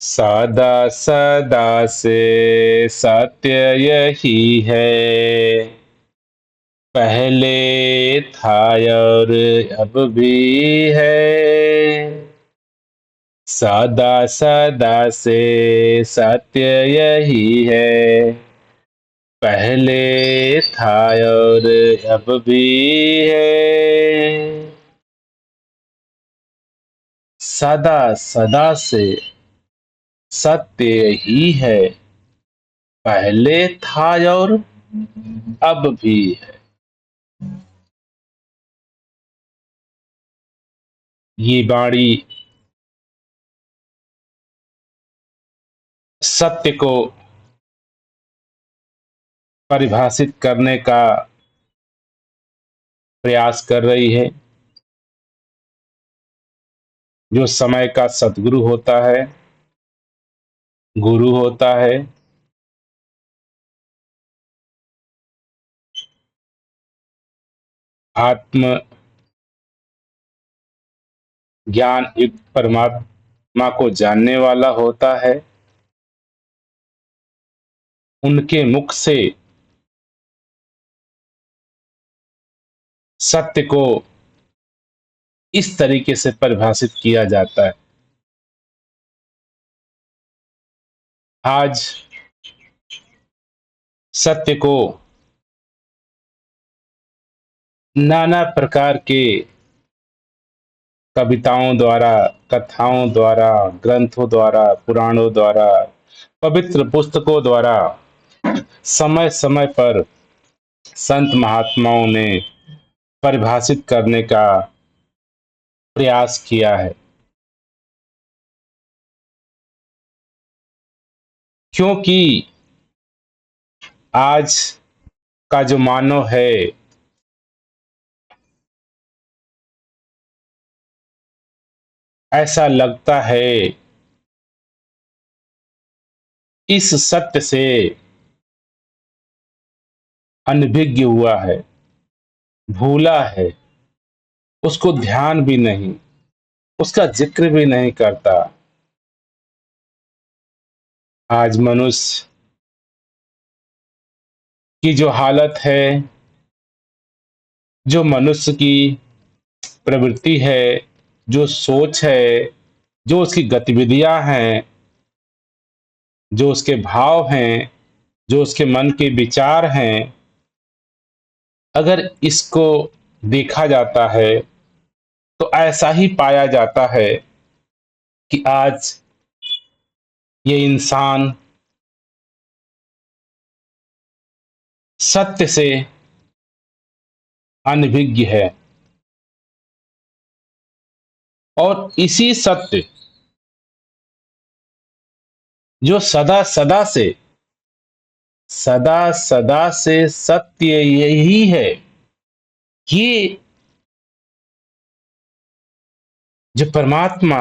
सदा सदा से सत्य यही है, पहले था और अब भी है। सदा सदा से सत्य यही है, पहले था और अब भी है। सदा सदा से सत्य ही है, पहले था और अब भी है। ये वाणी सत्य को परिभाषित करने का प्रयास कर रही है। जो समय का सतगुरु होता है, गुरु होता है, आत्म ज्ञान युक्त परमात्मा को जानने वाला होता है, उनके मुख से सत्य को इस तरीके से परिभाषित किया जाता है। आज सत्य को नाना प्रकार के कविताओं द्वारा, कथाओं द्वारा, ग्रंथों द्वारा, पुराणों द्वारा, पवित्र पुस्तकों द्वारा समय समय पर संत महात्माओं ने परिभाषित करने का प्रयास किया है। क्योंकि आज का जो मानव है, ऐसा लगता है इस सत्य से अनभिज्ञ हुआ है, भूला है, उसको ध्यान भी नहीं, उसका जिक्र भी नहीं करता। आज मनुष्य की जो हालत है, जो मनुष्य की प्रवृत्ति है, जो सोच है, जो उसकी गतिविधियां हैं, जो उसके भाव हैं, जो उसके मन के विचार हैं, अगर इसको देखा जाता है तो ऐसा ही पाया जाता है कि आज ये इंसान सत्य से अनभिज्ञ है। और इसी सत्य जो सदा सदा से सत्य यही है, ये जो परमात्मा,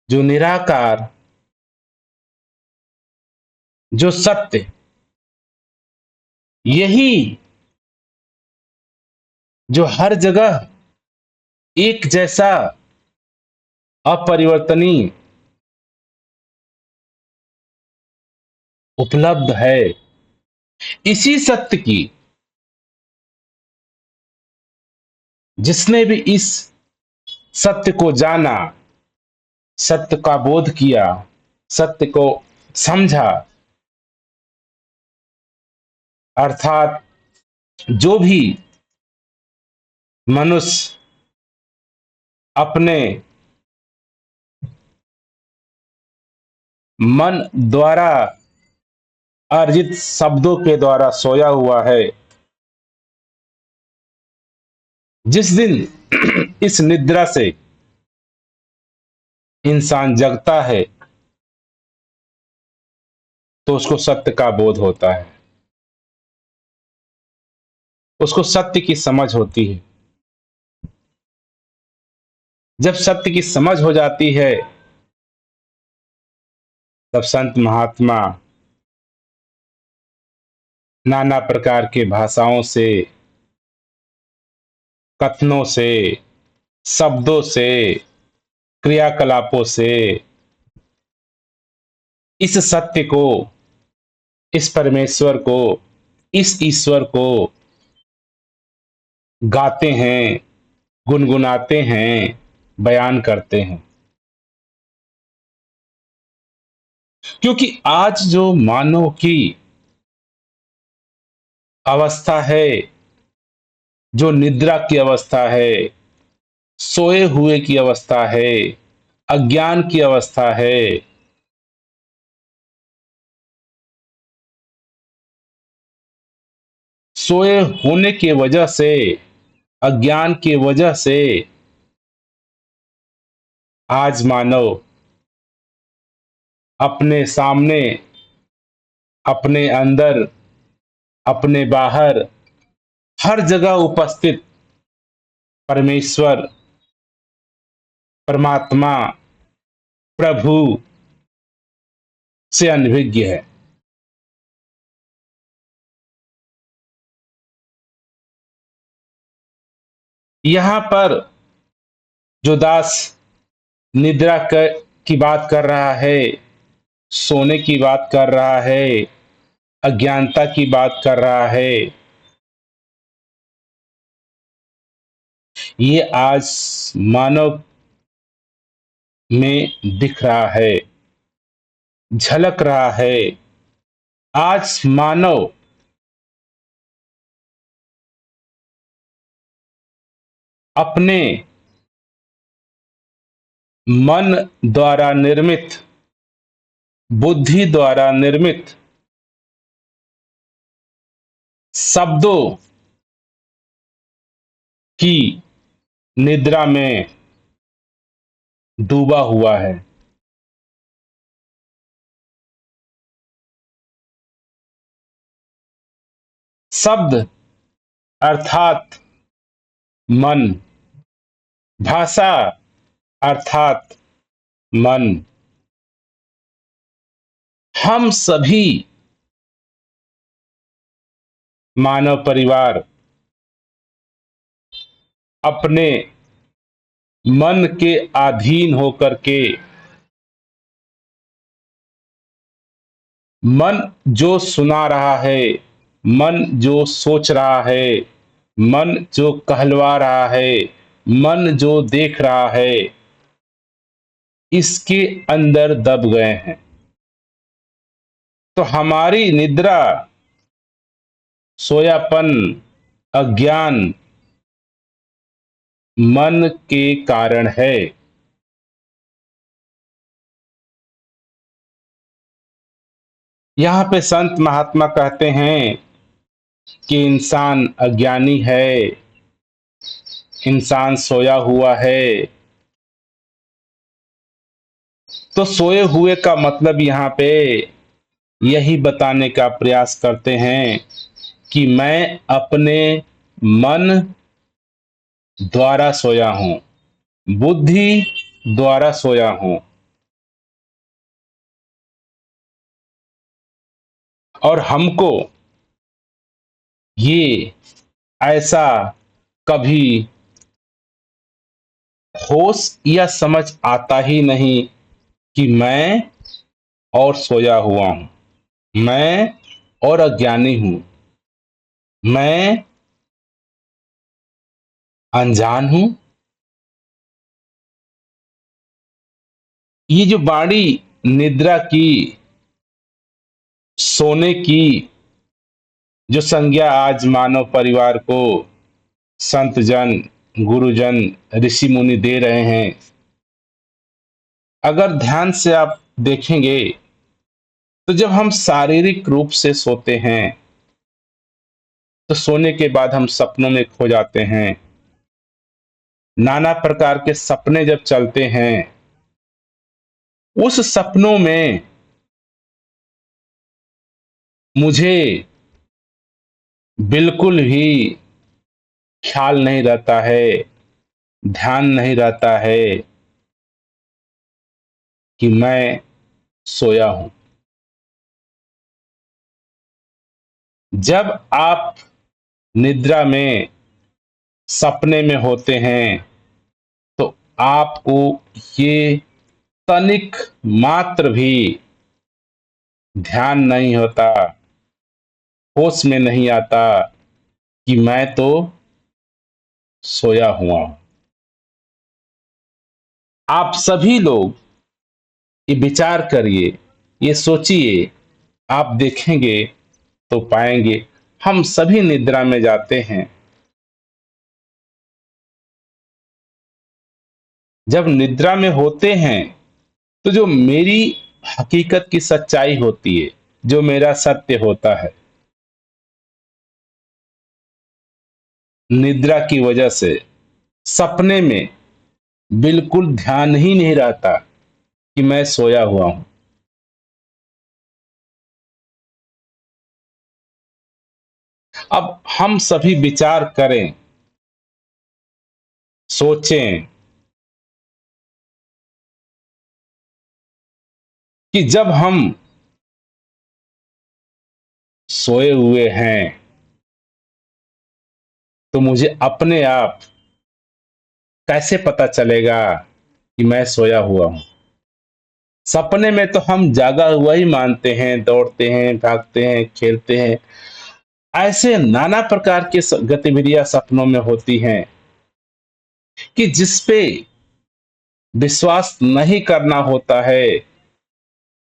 जो निराकार, जो सत्य, यही जो हर जगह एक जैसा अपरिवर्तनीय उपलब्ध है, इसी सत्य की जिसने भी इस सत्य को जाना, सत्य का बोध किया, सत्य को समझा, अर्थात जो भी मनुष्य अपने मन द्वारा अर्जित शब्दों के द्वारा सोया हुआ है, जिस दिन इस निद्रा से इंसान जगता है तो उसको सत्य का बोध होता है, उसको सत्य की समझ होती है। जब सत्य की समझ हो जाती है, तब संत महात्मा नाना प्रकार के भाषाओं से, कथनों से, शब्दों से, क्रियाकलापों से इस सत्य को, इस परमेश्वर को, इस ईश्वर को गाते हैं, गुनगुनाते हैं, बयान करते हैं। क्योंकि आज जो मानव की अवस्था है, जो निद्रा की अवस्था है, सोए हुए की अवस्था है, अज्ञान की अवस्था है, सोए होने की वजह से, अज्ञान की वजह से आज मानव अपने सामने, अपने अंदर, अपने बाहर, हर जगह उपस्थित परमेश्वर, परमात्मा, प्रभु से अनभिज्ञ है। यहां पर जो दास की बात कर रहा है, सोने की बात कर रहा है, अज्ञानता की बात कर रहा है, ये आज मानव में दिख रहा है, झलक रहा है। आज मानव अपने मन द्वारा निर्मित, बुद्धि द्वारा निर्मित शब्दों की निद्रा में डूबा हुआ है। शब्द अर्थात मन, भाषा अर्थात मन। हम सभी मानव परिवार अपने मन के अधीन होकर के, मन जो सुना रहा है, मन जो सोच रहा है, मन जो कहलवा रहा है, मन जो देख रहा है, इसके अंदर दब गए हैं। तो हमारी निद्रा, सोयापन, अज्ञान मन के कारण है। यहां पे संत महात्मा कहते हैं कि इंसान अज्ञानी है, इंसान सोया हुआ है। तो सोए हुए का मतलब यहां पे यही बताने का प्रयास करते हैं कि मैं अपने मन द्वारा सोया हूं, बुद्धि द्वारा सोया हूं, और हमको ये ऐसा कभी होश या समझ आता ही नहीं कि मैं और सोया हुआ हूं, मैं और अज्ञानी हूं, मैं अनजान हूं। ये जो बाणी निद्रा की, सोने की जो संज्ञा आज मानव परिवार को संत जन, गुरुजन, ऋषि मुनि दे रहे हैं, अगर ध्यान से आप देखेंगे तो जब हम शारीरिक रूप से सोते हैं तो सोने के बाद हम सपनों में खो जाते हैं। नाना प्रकार के सपने जब चलते हैं, उस सपनों में मुझे बिल्कुल भी ख्याल नहीं रहता है, ध्यान नहीं रहता है कि मैं सोया हूं। जब आप निद्रा में, सपने में होते हैं तो आपको ये तनिक मात्र भी ध्यान नहीं होता, होश में नहीं आता कि मैं तो सोया हुआ हूं। आप सभी लोग ये विचार करिए, ये सोचिए, आप देखेंगे तो पाएंगे हम सभी निद्रा में जाते हैं। जब निद्रा में होते हैं तो जो मेरी हकीकत की सच्चाई होती है, जो मेरा सत्य होता है, निद्रा की वजह से सपने में बिल्कुल ध्यान ही नहीं रहता कि मैं सोया हुआ हूं। अब हम सभी विचार करें, सोचें कि जब हम सोए हुए हैं तो मुझे अपने आप कैसे पता चलेगा कि मैं सोया हुआ हूं। सपने में तो हम जागा हुआ ही मानते हैं, दौड़ते हैं, भागते हैं, खेलते हैं। ऐसे नाना प्रकार की गतिविधियां सपनों में होती हैं कि जिस पे विश्वास नहीं करना होता है,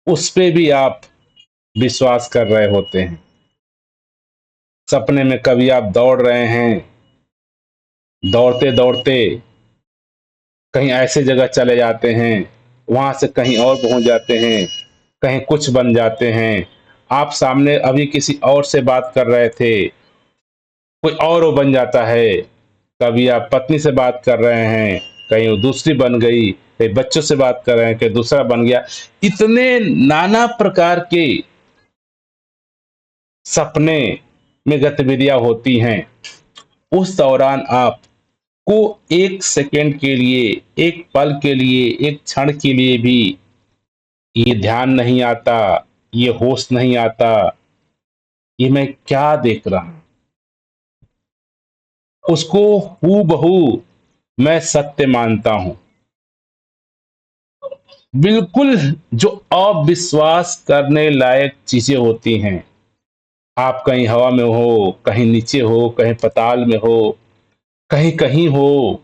उस पे भी आप विश्वास कर रहे होते हैं। सपने में कभी आप दौड़ रहे हैं, दौड़ते दौड़ते कहीं ऐसे जगह चले जाते हैं, वहां से कहीं और पहुंच जाते हैं, कहीं कुछ बन जाते हैं। आप सामने अभी किसी और से बात कर रहे थे, कोई और वो बन जाता है। कभी आप पत्नी से बात कर रहे हैं, कहीं वो दूसरी बन गई, कहीं बच्चों से बात कर रहे हैं, कहीं दूसरा बन गया। इतने नाना प्रकार के सपने में गतिविधियां होती हैं। उस दौरान आप को एक सेकंड के लिए, एक पल के लिए, एक क्षण के लिए भी ये ध्यान नहीं आता, ये होश नहीं आता, ये मैं क्या देख रहा हूं। उसको हूबहू मैं सत्य मानता हूं। बिल्कुल जो अविश्वास करने लायक चीजें होती हैं, आप कहीं हवा में हो, कहीं नीचे हो, कहीं पाताल में हो, कहीं कहीं हो,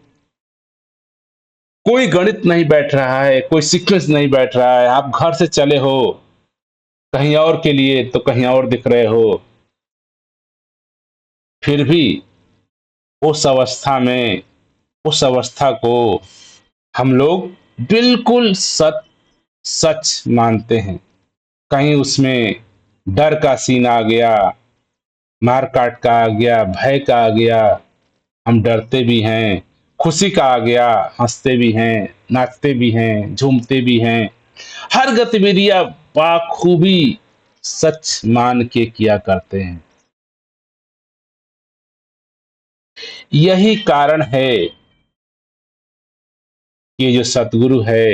कोई गणित नहीं बैठ रहा है, कोई सीक्वेंस नहीं बैठ रहा है। आप घर से चले हो कहीं और के लिए तो कहीं और दिख रहे हो। फिर भी उस अवस्था में, उस अवस्था को हम लोग बिल्कुल सच मानते हैं। कहीं उसमें डर का सीन आ गया, मार काट का आ गया, भय का आ गया, हम डरते भी हैं। खुशी का आ गया, हंसते भी हैं, नाचते भी हैं, झूमते भी हैं। हर गतिविधियां बाखूबी सच मान के किया करते हैं। यही कारण है कि ये जो सतगुरु है,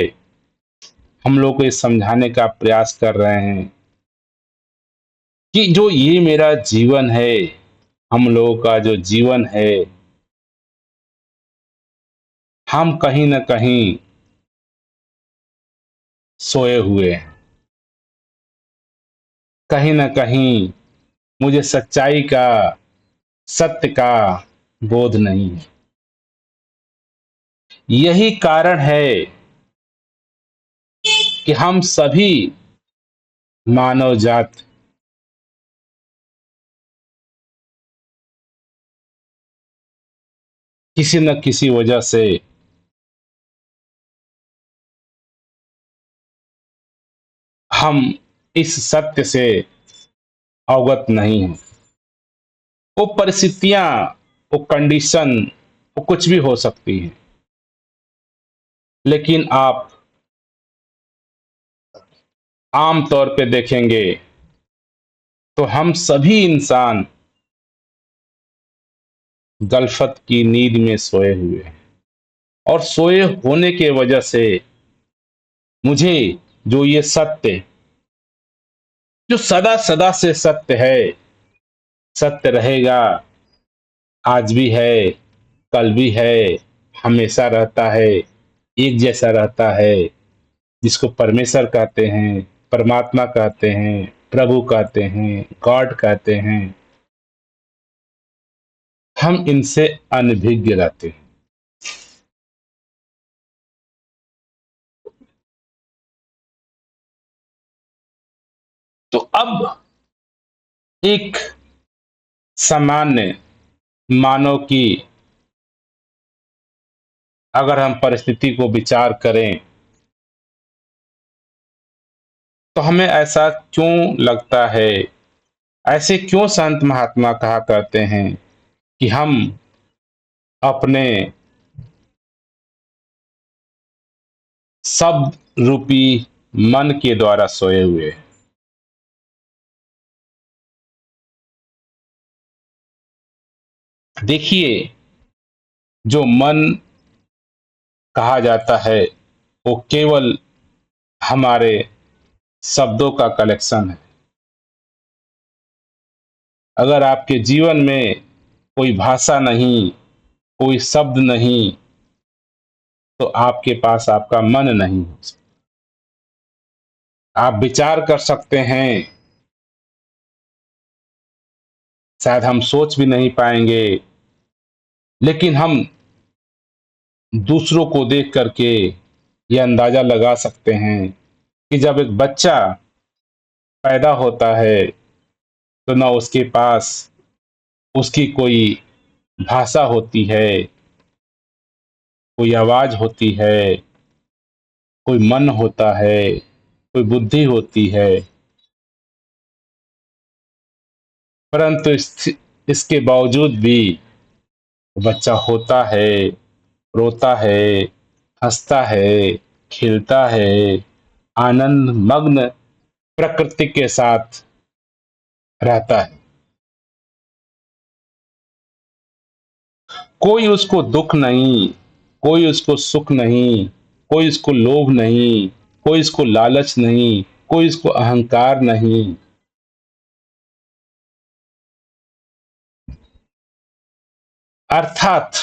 हम लोग को ये समझाने का प्रयास कर रहे हैं कि जो ये मेरा जीवन है, हम लोगों का जो जीवन है, हम कहीं ना कहीं सोए हुए हैं। कहीं ना कहीं मुझे सच्चाई का, सत्य का बोध नहीं है। यही कारण है कि हम सभी मानव जात किसी न किसी वजह से हम इस सत्य से अवगत नहीं हैं। वो परिस्थितियां, वो कंडीशन, वो कुछ भी हो सकती है। लेकिन आप आम तौर पे देखेंगे तो हम सभी इंसान गलफत की नींद में सोए हुए हैं। और सोए होने के वजह से मुझे जो ये सत्य, जो सदा सदा से सत्य है, सत्य रहेगा, आज भी है, कल भी है, हमेशा रहता है, एक जैसा रहता है, जिसको परमेश्वर कहते हैं, परमात्मा कहते हैं, प्रभु कहते हैं, गॉड कहते हैं, हम इनसे अनभिज्ञ रहते हैं। तो अब एक सामान्य मानव की अगर हम परिस्थिति को विचार करें तो हमें ऐसा क्यों लगता है, ऐसे क्यों संत महात्मा कहा करते हैं कि हम अपने शब्द रूपी मन के द्वारा सोए हुए हैं। देखिए, जो मन कहा जाता है वो केवल हमारे शब्दों का कलेक्शन है। अगर आपके जीवन में कोई भाषा नहीं, कोई शब्द नहीं, तो आपके पास आपका मन नहीं हो सकता। आप विचार कर सकते हैं, शायद हम सोच भी नहीं पाएंगे, लेकिन हम दूसरों को देख करके ये अंदाजा लगा सकते हैं कि जब एक बच्चा पैदा होता है तो ना उसके पास उसकी कोई भाषा होती है, कोई आवाज होती है, कोई मन होता है, कोई बुद्धि होती है, परंतु इसके बावजूद भी बच्चा होता है, रोता है, हंसता है, खेलता है, आनंद मग्न प्रकृति के साथ रहता है। कोई उसको दुख नहीं, कोई उसको सुख नहीं, कोई इसको लोभ नहीं, कोई इसको लालच नहीं, कोई इसको अहंकार नहीं। अर्थात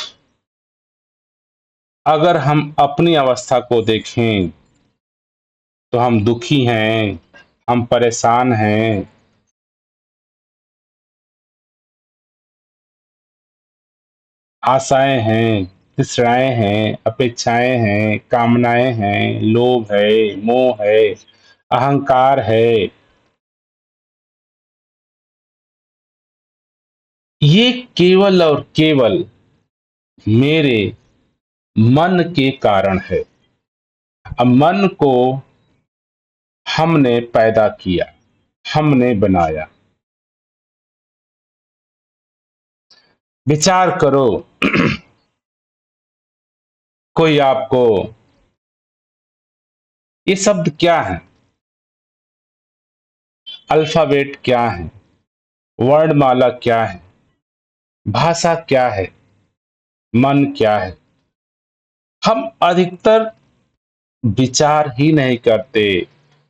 अगर हम अपनी अवस्था को देखें तो हम दुखी हैं, हम परेशान हैं, आशाएं हैं, तृष्णाएं हैं, अपेक्षाएं हैं, कामनाएं हैं, लोभ है, मोह है, अहंकार है। ये केवल और केवल मेरे मन के कारण है। अब मन को हमने पैदा किया, हमने बनाया। विचार करो, कोई आपको ये शब्द क्या है, अल्फाबेट क्या है, वर्णमाला क्या है, भाषा क्या है, मन क्या है, हम अधिकतर विचार ही नहीं करते,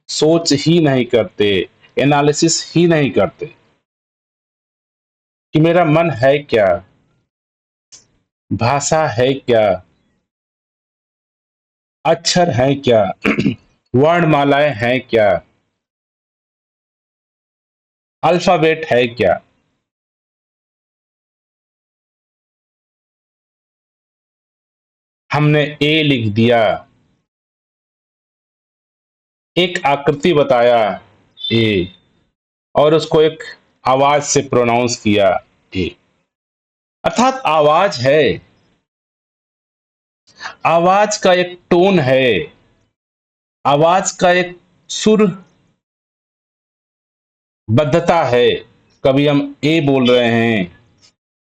सोच ही नहीं करते, एनालिसिस ही नहीं करते कि मेरा मन है क्या, भाषा है क्या, अक्षर है क्या, वर्णमालाएं हैं क्या, अल्फाबेट है क्या। हमने ए लिख दिया, एक आकृति बताया ए, और उसको एक आवाज से प्रोनाउंस किया ए। अर्थात आवाज है, आवाज का एक टोन है, आवाज का एक सुर बद्धता है। कभी हम ए बोल रहे हैं,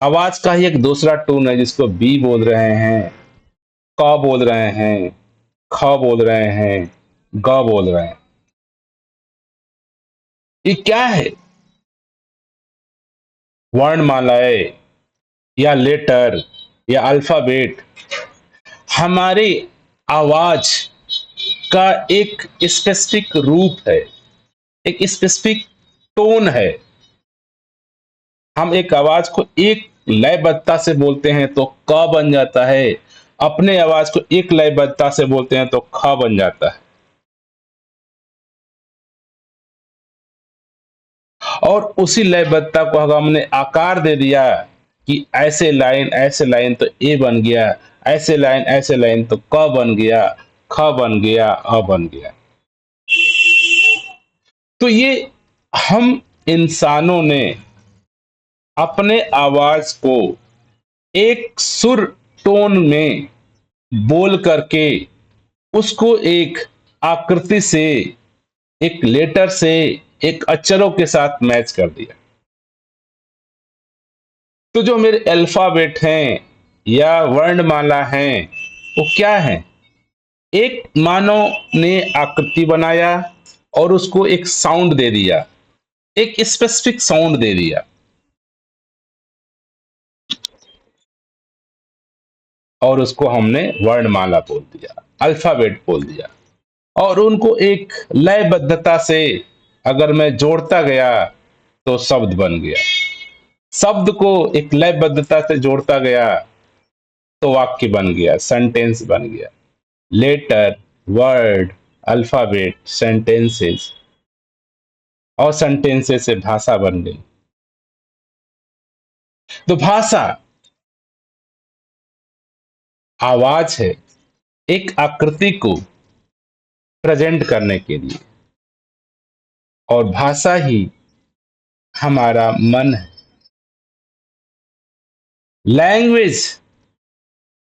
आवाज का ही एक दूसरा टोन है जिसको बी बोल रहे हैं, क बोल रहे हैं, ख बोल रहे हैं, ग बोल रहे हैं। ये क्या है? वर्णमालाएं या लेटर या अल्फाबेट हमारी आवाज का एक स्पेसिफिक रूप है, एक स्पेसिफिक टोन है। हम एक आवाज को एक लयबद्धता से बोलते हैं तो क बन जाता है, अपने आवाज को एक लयबद्धता से बोलते हैं तो ख बन जाता है। और उसी लयबद्धता को अगर हमने आकार दे दिया कि ऐसे लाइन तो ए बन गया, ऐसे लाइन तो क बन गया, ख बन गया, अ बन गया। तो ये हम इंसानों ने अपने आवाज को एक सुर टोन में बोल करके उसको एक आकृति से, एक लेटर से, एक अक्षरों के साथ मैच कर दिया। तो जो मेरे अल्फाबेट हैं या वर्णमाला हैं, वो क्या है? एक मानव ने आकृति बनाया और उसको एक साउंड दे दिया, एक स्पेसिफिक साउंड दे दिया, और उसको हमने वर्णमाला बोल दिया, अल्फाबेट बोल दिया। और उनको एक लयबद्धता से अगर मैं जोड़ता गया तो शब्द बन गया, शब्द को एक लयबद्धता से जोड़ता गया तो वाक्य बन गया, सेंटेंस बन गया। लेटर, वर्ड, अल्फाबेट, सेंटेंसेस, और सेंटेंसेस से भाषा बन गई। तो भाषा आवाज है एक आकृति को प्रेजेंट करने के लिए, और भाषा ही हमारा मन है। लैंग्वेज,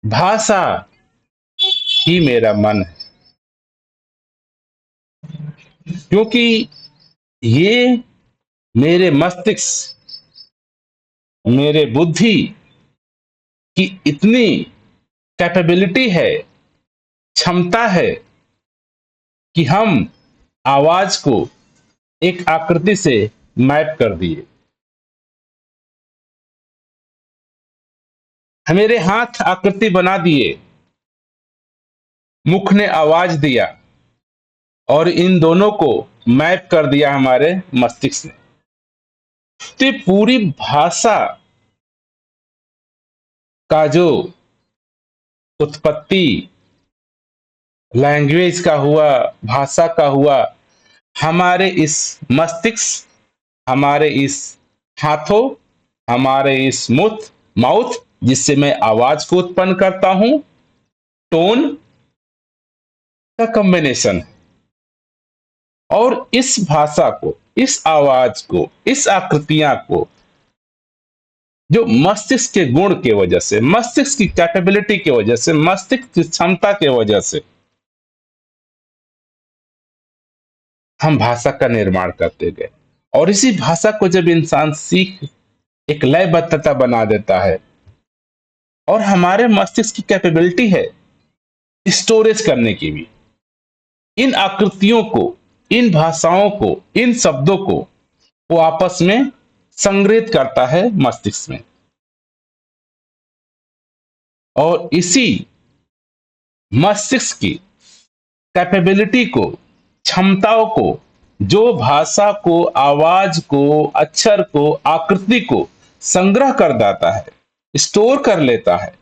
भाषा ही मेरा मन है, क्योंकि ये मेरे मस्तिष्क, मेरे बुद्धि की इतनी कैपेबिलिटी है, क्षमता है कि हम आवाज को एक आकृति से मैप कर दिए। मेरे हाथ आकृति बना दिए, मुख ने आवाज दिया, और इन दोनों को मैप कर दिया हमारे मस्तिष्क ने। तो ये पूरी भाषा का जो उत्पत्ति लैंग्वेज का हुआ, भाषा का हुआ, हमारे इस मस्तिष्क, हमारे इस हाथों, हमारे इस माउथ जिससे मैं आवाज को उत्पन्न करता हूं, टोन का कॉम्बिनेशन। और इस भाषा को, इस आवाज को, इस आकृतियां को जो मस्तिष्क के गुण के वजह से, मस्तिष्क की कैपेबिलिटी की वजह से, मस्तिष्क की क्षमता के वजह से हम भाषा का निर्माण करते गए। और इसी भाषा को जब इंसान सीख एक लयबद्धता बना देता है, और हमारे मस्तिष्क की कैपेबिलिटी है स्टोरेज करने की भी, इन आकृतियों को, इन भाषाओं को, इन शब्दों को वो आपस में संग्रहित करता है मस्तिष्क में। और इसी मस्तिष्क की कैपेबिलिटी को, क्षमताओं को, जो भाषा को, आवाज को, अक्षर को, आकृति को संग्रह कर देता है, स्टोर कर लेता है,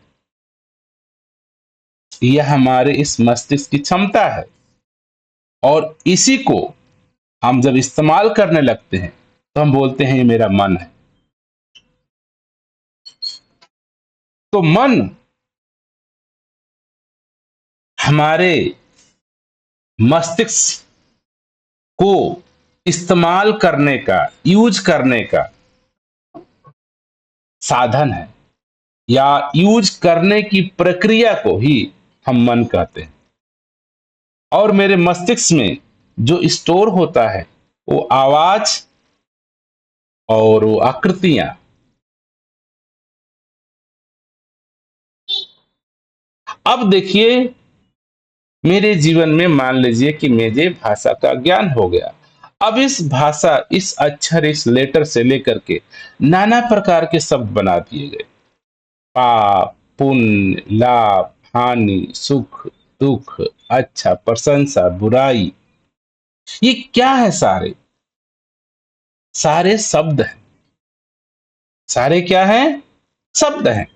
यह हमारे इस मस्तिष्क की क्षमता है। और इसी को हम जब इस्तेमाल करने लगते हैं तो हम बोलते हैं ये मेरा मन है। तो मन हमारे मस्तिष्क को इस्तेमाल करने का, यूज करने का साधन है, या यूज करने की प्रक्रिया को ही हम मन कहते हैं। और मेरे मस्तिष्क में जो स्टोर होता है वो आवाज और वो आकृतियां। अब देखिए, मेरे जीवन में मान लीजिए कि मुझे भाषा का ज्ञान हो गया। अब इस भाषा, इस अक्षर, इस लेटर से लेकर के नाना प्रकार के शब्द बना दिए गए। पाप, पुण्य, लाभ, हानि, सुख, दुख, अच्छा, प्रशंसा, बुराई, ये क्या है? सारे सारे शब्द हैं। सारे क्या हैं? शब्द हैं।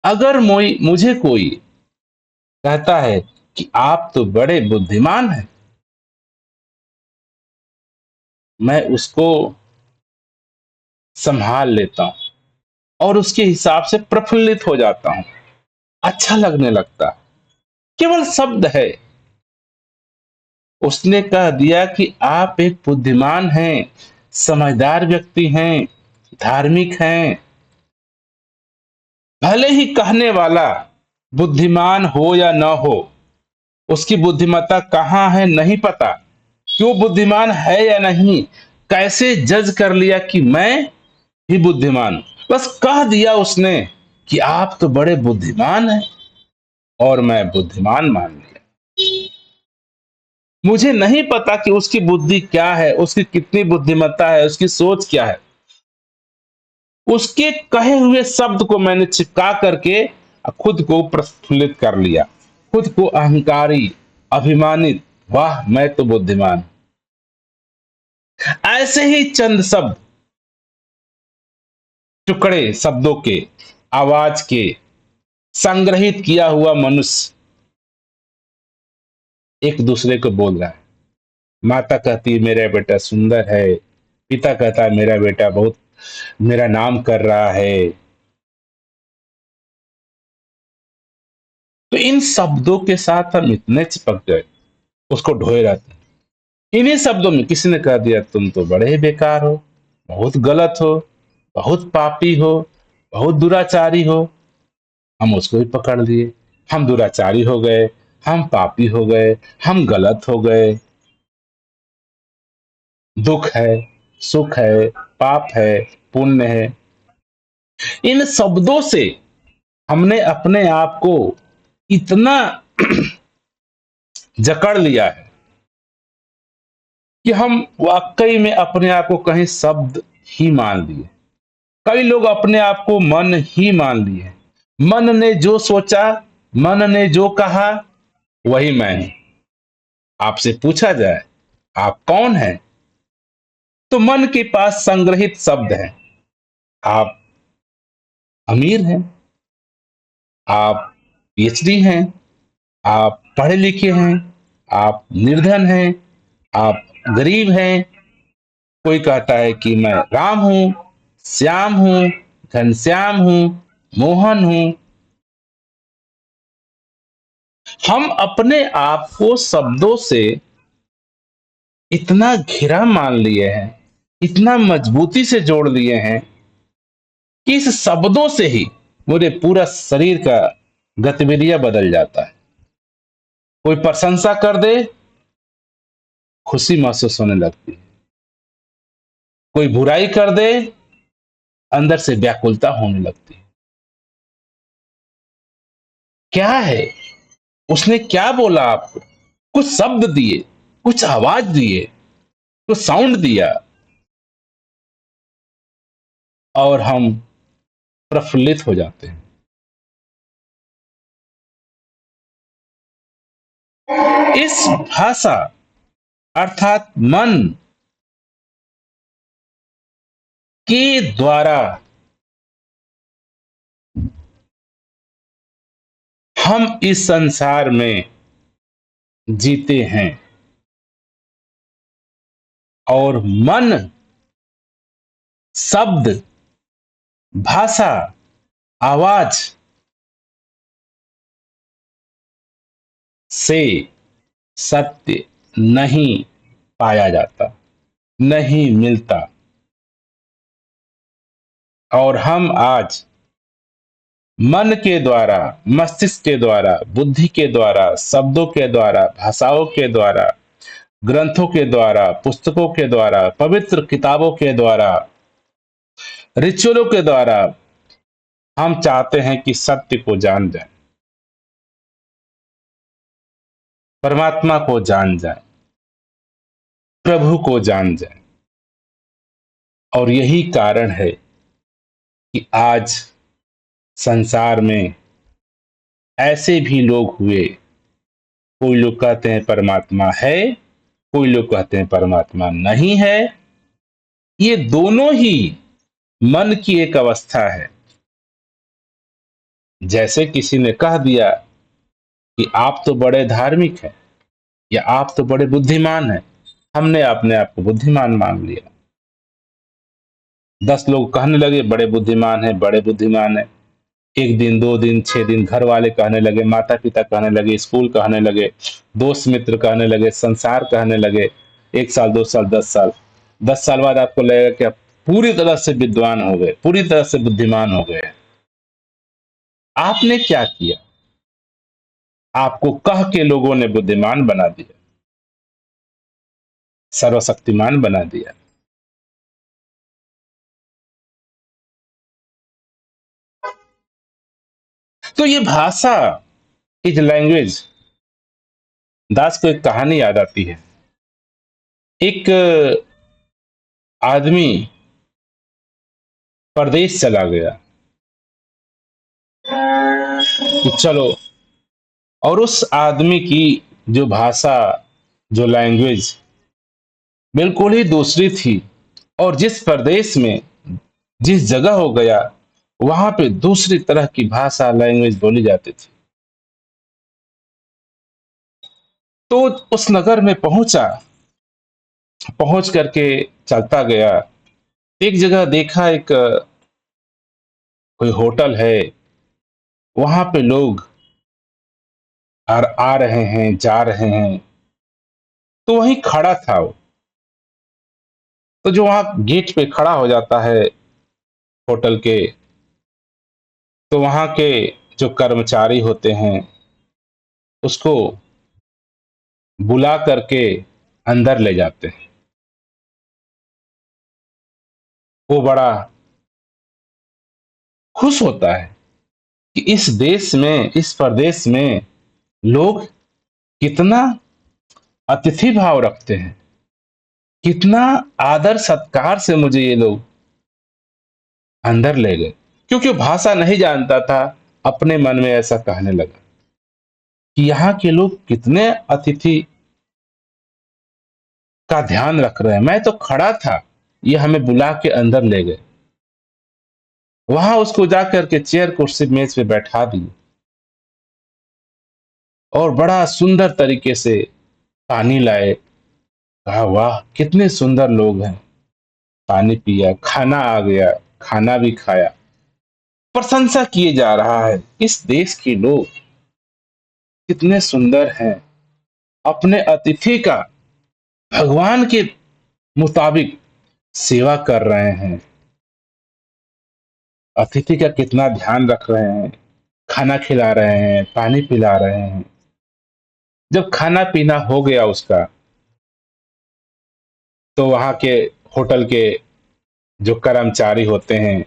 अगर मुझे कोई कहता है कि आप तो बड़े बुद्धिमान हैं, मैं उसको संभाल लेता हूं और उसके हिसाब से प्रफुल्लित हो जाता हूं, अच्छा लगने लगता। केवल शब्द है। उसने कह दिया कि आप एक बुद्धिमान हैं, समझदार व्यक्ति हैं, धार्मिक हैं। भले ही कहने वाला बुद्धिमान हो या न हो, उसकी बुद्धिमत्ता कहाँ है नहीं पता, क्यों बुद्धिमान है या नहीं, कैसे जज कर लिया कि मैं ही बुद्धिमान हूं। बस कह दिया उसने कि आप तो बड़े बुद्धिमान हैं, और मैं बुद्धिमान मान लिया। मुझे नहीं पता कि उसकी बुद्धि क्या है, उसकी कितनी बुद्धिमत्ता है, उसकी सोच क्या है। उसके कहे हुए शब्द को मैंने चिपका करके खुद को प्रफुल्लित कर लिया, खुद को अहंकारी, अभिमानित, वाह मैं तो बुद्धिमान। ऐसे ही चंद शब्द, टुकड़े शब्दों के, आवाज के संग्रहित किया हुआ मनुष्य एक दूसरे को बोल रहा है। माता कहती है मेरा बेटा सुंदर है, पिता कहता है मेरा बेटा बहुत मेरा नाम कर रहा है। तो इन शब्दों के साथ हम इतने चिपक गए, उसको ढोए रहते हैं। इन्हीं शब्दों में किसी ने कह दिया तुम तो बड़े ही बेकार हो, बहुत गलत हो, बहुत पापी हो, बहुत दुराचारी हो। हम उसको भी पकड़ लिए, हम दुराचारी हो गए, हम पापी हो गए, हम गलत हो गए। दुख है, सुख है, पाप है, पुण्य है। इन शब्दों से हमने अपने आप को इतना जकड़ लिया है कि हम वाकई में अपने आप को कहीं शब्द ही मान लिए। कई लोग अपने आप को मन ही मान लिए। मन ने जो सोचा, मन ने जो कहा, वही मैं हूं। आपसे पूछा जाए आप कौन हैं, तो मन के पास संग्रहित शब्द हैं। आप अमीर हैं, आप पीएचडी हैं, आप पढ़े लिखे हैं, आप निर्धन हैं, आप गरीब हैं। कोई कहता है कि मैं राम हूं, श्याम हूं, घनश्याम हूं, मोहन हूं। हम अपने आप को शब्दों से इतना घिरा मान लिए हैं, इतना मजबूती से जोड़ लिए हैं कि इस शब्दों से ही मुझे पूरा शरीर का गतिविधियां बदल जाता है। कोई प्रशंसा कर दे, खुशी महसूस होने लगती है। कोई बुराई कर दे, अंदर से व्याकुलता होने लगती है। क्या है, उसने क्या बोला आपको, कुछ शब्द दिए, कुछ आवाज दिए, कुछ साउंड दिया, और हम प्रफुल्लित हो जाते हैं। इस भाषा अर्थात मन के द्वारा हम इस संसार में जीते हैं, और मन शब्द, भाषा, आवाज से सत्य नहीं पाया जाता, नहीं मिलता। और हम आज मन के द्वारा, मस्तिष्क के द्वारा, बुद्धि के द्वारा, शब्दों के द्वारा, भाषाओं के द्वारा, ग्रंथों के द्वारा, पुस्तकों के द्वारा, पवित्र किताबों के द्वारा, रिचुअलों के द्वारा हम चाहते हैं कि सत्य को जान जाए, परमात्मा को जान जाए, प्रभु को जान जाए। और यही कारण है कि आज संसार में ऐसे भी लोग हुए, कोई लोग कहते हैं परमात्मा है, कोई लोग कहते हैं परमात्मा नहीं है। ये दोनों ही मन की एक अवस्था है। जैसे किसी ने कह दिया कि आप तो बड़े धार्मिक हैं, या आप तो बड़े बुद्धिमान हैं, हमने अपने आप को बुद्धिमान मान लिया। 10 लोग कहने लगे बड़े बुद्धिमान है, बड़े बुद्धिमान है। 1 दिन, 2 दिन, 6 दिन घर वाले कहने लगे, माता-पिता कहने लगे, स्कूल कहने लगे, दोस्त मित्र कहने लगे, संसार कहने लगे। 1 साल, 2 साल, 10 साल। 10 साल बाद आपको लगेगा कि आप पूरी तरह से विद्वान हो गए, पूरी तरह से बुद्धिमान हो गए। आपने क्या किया? आपको कह के लोगों ने बुद्धिमान बना दिया, सर्वशक्तिमान बना दिया। तो ये भाषा इज लैंग्वेज। दास को एक कहानी याद आती है। एक आदमी परदेश चला गया कि चलो, और उस आदमी की जो भाषा, जो लैंग्वेज बिल्कुल ही दूसरी थी। और जिस प्रदेश में, जिस जगह हो गया, वहां पे दूसरी तरह की भाषा, लैंग्वेज बोली जाती थी। तो उस नगर में पहुंचा, पहुंच करके चलता गया। एक जगह देखा, एक कोई होटल है, वहां पे लोग आ रहे हैं, जा रहे हैं। तो वहीं खड़ा था वो। तो जो वहां गेट पे खड़ा हो जाता है होटल के, तो वहां के जो कर्मचारी होते हैं उसको बुला करके अंदर ले जाते हैं। वो बड़ा खुश होता है कि इस देश में, इस प्रदेश में लोग कितना अतिथि भाव रखते हैं, कितना आदर सत्कार से मुझे ये लोग अंदर ले गए। क्योंकि वो भाषा नहीं जानता था, अपने मन में ऐसा कहने लगा कि यहाँ के लोग कितने अतिथि का ध्यान रख रहे हैं। मैं तो खड़ा था, ये हमें बुला के अंदर ले गए। वहां उसको जाकर के चेयर कुर्सी मेज पे बैठा दिए और बड़ा सुंदर तरीके से पानी लाए। कहा वाह कितने सुंदर लोग हैं। पानी पिया, खाना आ गया, खाना भी खाया। प्रशंसा किए जा रहा है, इस देश के लोग कितने सुंदर हैं, अपने अतिथि का भगवान के मुताबिक सेवा कर रहे हैं, अतिथि का कितना ध्यान रख रहे हैं, खाना खिला रहे हैं, पानी पिला रहे हैं। जब खाना पीना हो गया उसका, तो वहां के होटल के जो कर्मचारी होते हैं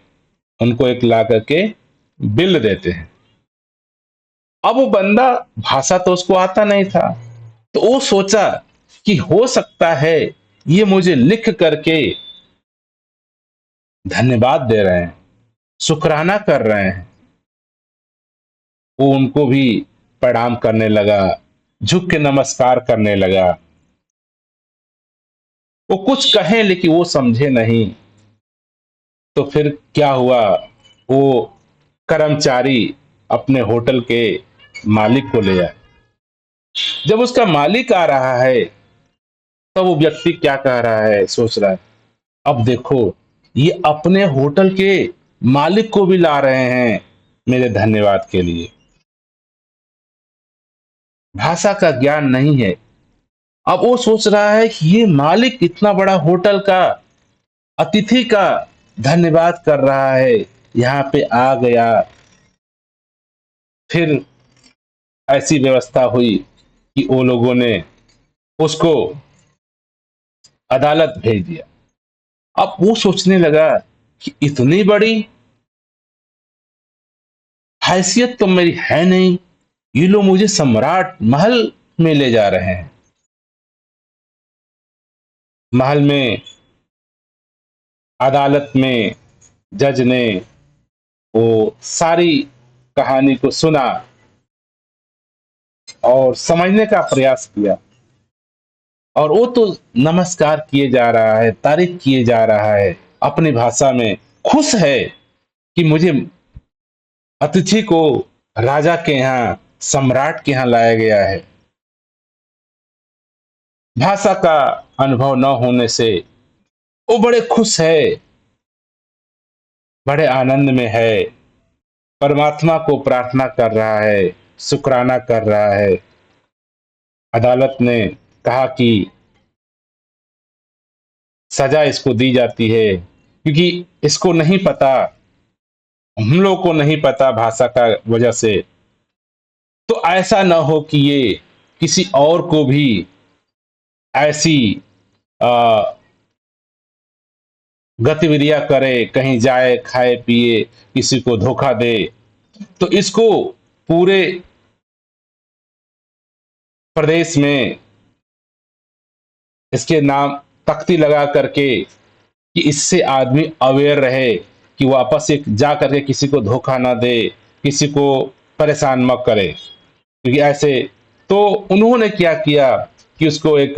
उनको एक ला करके बिल देते हैं। अब वो बंदा, भाषा तो उसको आता नहीं था, तो वो सोचा कि हो सकता है ये मुझे लिख करके धन्यवाद दे रहे हैं, शुक्राना कर रहे हैं। वो उनको भी प्रणाम करने लगा, झुक के नमस्कार करने लगा। वो कुछ कहें लेकिन वो समझे नहीं। तो फिर क्या हुआ, वो कर्मचारी अपने होटल के मालिक को ले आए। जब उसका मालिक आ रहा है, तब वो व्यक्ति क्या कह रहा है, सोच रहा है, अब देखो ये अपने होटल के मालिक को भी ला रहे हैं मेरे धन्यवाद के लिए। भाषा का ज्ञान नहीं है। अब वो सोच रहा है कि ये मालिक इतना बड़ा होटल का अतिथि का धन्यवाद कर रहा है, यहाँ पे आ गया। फिर ऐसी व्यवस्था हुई कि वो लोगों ने उसको अदालत भेज दिया। अब वो सोचने लगा कि इतनी बड़ी हैसियत तो मेरी है नहीं, ये लोग मुझे सम्राट महल में ले जा रहे हैं। महल में, अदालत में जज ने वो सारी कहानी को सुना और समझने का प्रयास किया। और वो तो नमस्कार किए जा रहा है, तारीफ किए जा रहा है, अपनी भाषा में खुश है कि मुझे अतिथि को राजा के यहाँ, सम्राट के यहाँ लाया गया है। भाषा का अनुभव न होने से वो बड़े खुश है बड़े आनंद में है, परमात्मा को प्रार्थना कर रहा है, शुक्राना कर रहा है। अदालत ने कहा कि सजा इसको दी जाती है क्योंकि इसको नहीं पता, हम लोग को नहीं पता भाषा का वजह से। तो ऐसा ना हो कि ये किसी और को भी ऐसी आ, गतिविधियां करे, कहीं जाए खाए पिए, किसी को धोखा दे। तो इसको पूरे प्रदेश में इसके नाम तख्ती लगा करके कि इससे आदमी अवेयर रहे कि वापस एक जा करके किसी को धोखा ना दे, किसी को परेशान मत करे, क्योंकि ऐसे। तो उन्होंने क्या किया कि उसको एक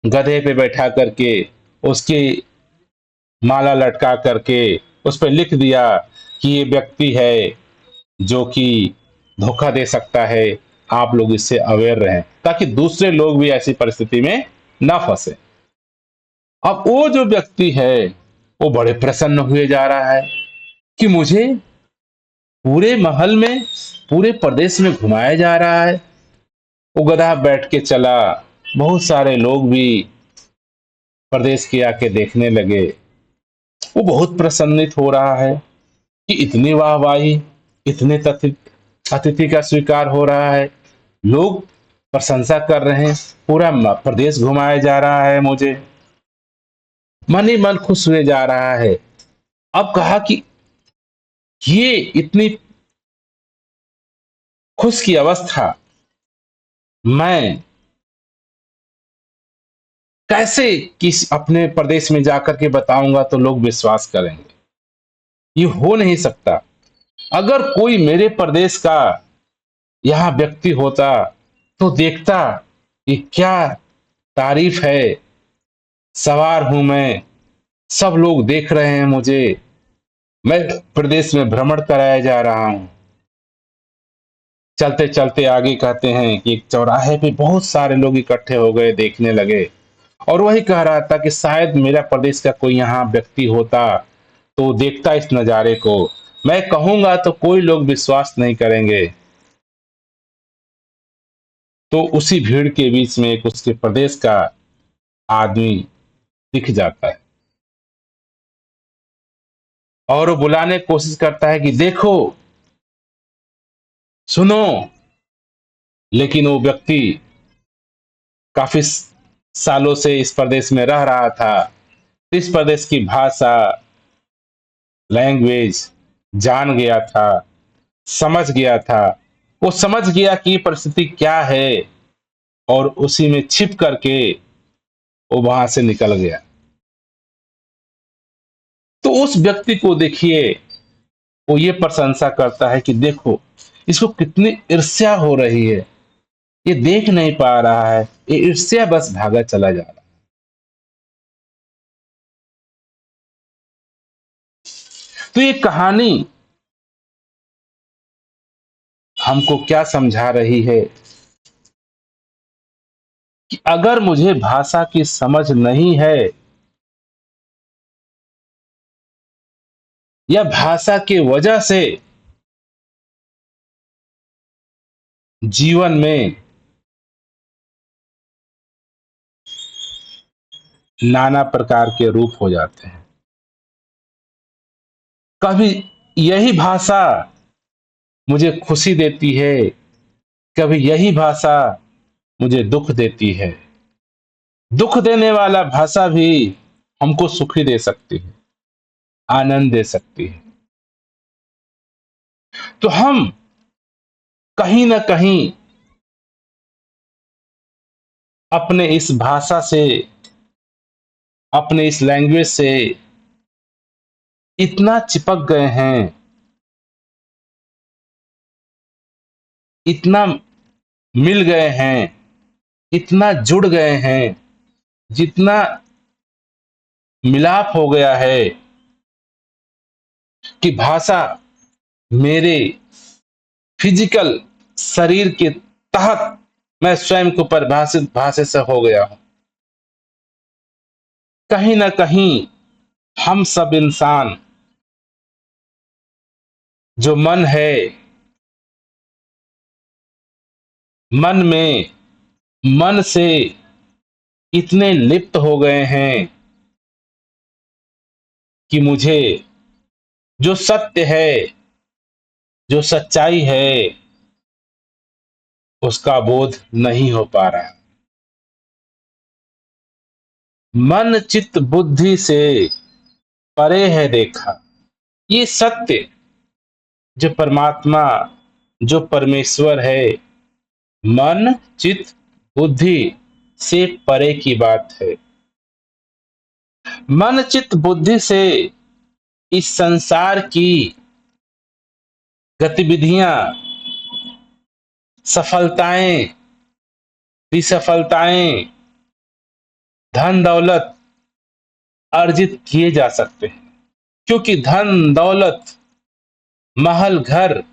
गधे पे बैठा करके उसकी माला लटका करके उस पर लिख दिया कि ये व्यक्ति है जो कि धोखा दे सकता है, आप लोग इससे अवेयर रहें, ताकि दूसरे लोग भी ऐसी परिस्थिति में ना फंसे। अब वो जो व्यक्ति है वो बड़े प्रसन्न हुए जा रहा है कि मुझे पूरे महल में, पूरे प्रदेश में घुमाया जा रहा है। वो गधा बैठ के चला, बहुत सारे लोग भी प्रदेश के आके देखने लगे। वो बहुत प्रसन्नित हो रहा है कि इतनी वाहवाही, इतने अतिथि का स्वीकार हो रहा है, लोग प्रशंसा कर रहे हैं, पूरा प्रदेश घुमाया जा रहा है मुझे, मन ही मन खुश हुए जा रहा है। अब कहा कि ये इतनी खुश की अवस्था मैं कैसे किस अपने प्रदेश में जाकर के बताऊंगा तो लोग विश्वास करेंगे, ये हो नहीं सकता। अगर कोई मेरे प्रदेश का यहां व्यक्ति होता तो देखता कि क्या तारीफ है, सवार हूं मैं, सब लोग देख रहे हैं मुझे, मैं प्रदेश में भ्रमण कराया जा रहा हूं। चलते चलते आगे कहते हैं कि एक चौराहे पे बहुत सारे लोग इकट्ठे हो गए, देखने लगे। और वही कह रहा था कि शायद मेरा प्रदेश का कोई यहाँ व्यक्ति होता तो देखता इस नजारे को, मैं कहूंगा तो कोई लोग विश्वास नहीं करेंगे। तो उसी भीड़ के बीच में एक उसके प्रदेश का आदमी दिख जाता है और वो बुलाने की कोशिश करता है कि देखो, सुनो। लेकिन वो व्यक्ति काफी सालों से इस प्रदेश में रह रहा था, इस प्रदेश की भाषा, लैंग्वेज जान गया था, समझ गया था। वो समझ गया कि परिस्थिति क्या है और उसी में छिप करके वो वहां से निकल गया। तो उस व्यक्ति को देखिए, वो ये प्रशंसा करता है कि देखो इसको कितनी ईर्ष्या हो रही है, ये देख नहीं पा रहा है, ये ईर्ष्या बस भागा चला जा रहा है। तो ये कहानी हमको क्या समझा रही है कि अगर मुझे भाषा की समझ नहीं है या भाषा के वजह से जीवन में नाना प्रकार के रूप हो जाते हैं। कभी यही भाषा मुझे खुशी देती है, कभी यही भाषा मुझे दुख देती है। दुख देने वाला भाषा भी हमको सुखी दे सकती है, आनंद दे सकती है। तो हम कहीं ना कहीं अपने इस भाषा से, अपने इस लैंग्वेज से इतना चिपक गए हैं, इतना मिल गए हैं, इतना जुड़ गए हैं, जितना मिलाप हो गया है कि भाषा मेरे फिजिकल शरीर के तहत मैं स्वयं को परिभाषित भाषा से हो गया हूं। कहीं ना कहीं हम सब इंसान जो मन है, मन में मन से इतने लिप्त हो गए हैं कि मुझे जो सत्य है, जो सच्चाई है, उसका बोध नहीं हो पा रहा। मन चित्त बुद्धि से परे है देखा। ये सत्य, जो परमात्मा, जो परमेश्वर है, मन चित्त बुद्धि से परे की बात है। मन चित्त बुद्धि से इस संसार की गतिविधियां, सफलताएं, विसफलताएं, धन दौलत अर्जित किए जा सकते हैं, क्योंकि धन दौलत, महल घर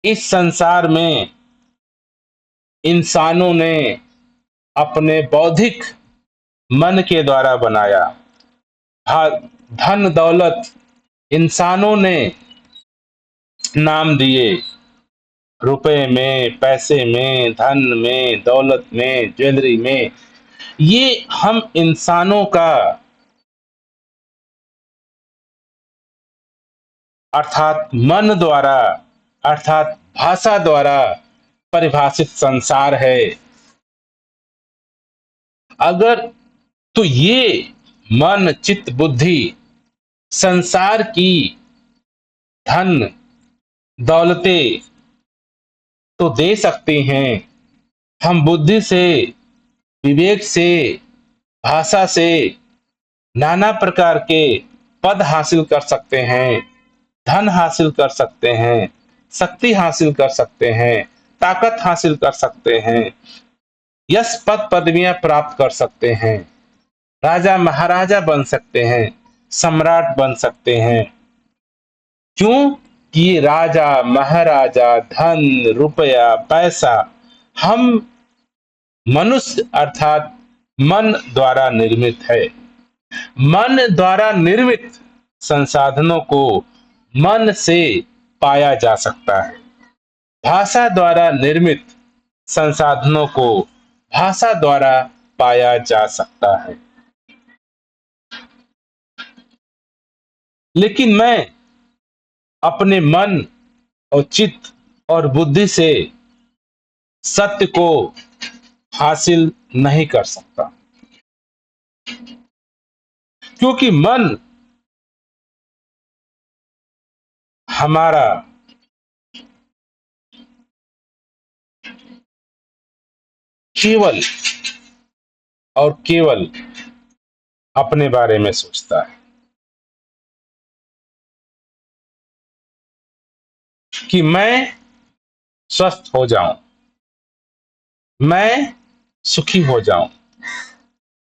इस संसार में इंसानों ने अपने बौद्धिक मन के द्वारा बनाया। धन दौलत इंसानों ने नाम दिए, रुपए में, पैसे में, धन में, दौलत में, ज्वेलरी में। ये हम इंसानों का, अर्थात मन द्वारा, अर्थात भाषा द्वारा परिभाषित संसार है। अगर तो ये मन चित्त बुद्धि संसार की धन दौलतें तो दे सकते हैं, हम बुद्धि से, विवेक से, भाषा से नाना प्रकार के पद हासिल कर सकते हैं, धन हासिल कर सकते हैं, शक्ति हासिल कर सकते हैं, ताकत हासिल कर सकते हैं, यश पद पदवियां प्राप्त कर सकते हैं, राजा महाराजा बन सकते हैं, सम्राट बन सकते हैं। क्यों कि राजा महाराजा, धन, रुपया, पैसा हम मनुष्य अर्थात मन द्वारा निर्मित है। मन द्वारा निर्मित संसाधनों को मन से पाया जा सकता है। भाषा द्वारा निर्मित संसाधनों को भाषा द्वारा पाया जा सकता है। लेकिन मैं अपने मन और चित्त और बुद्धि से सत्य को हासिल नहीं कर सकता, क्योंकि मन हमारा केवल और केवल अपने बारे में सोचता है कि मैं स्वस्थ हो जाऊं, मैं सुखी हो जाऊं,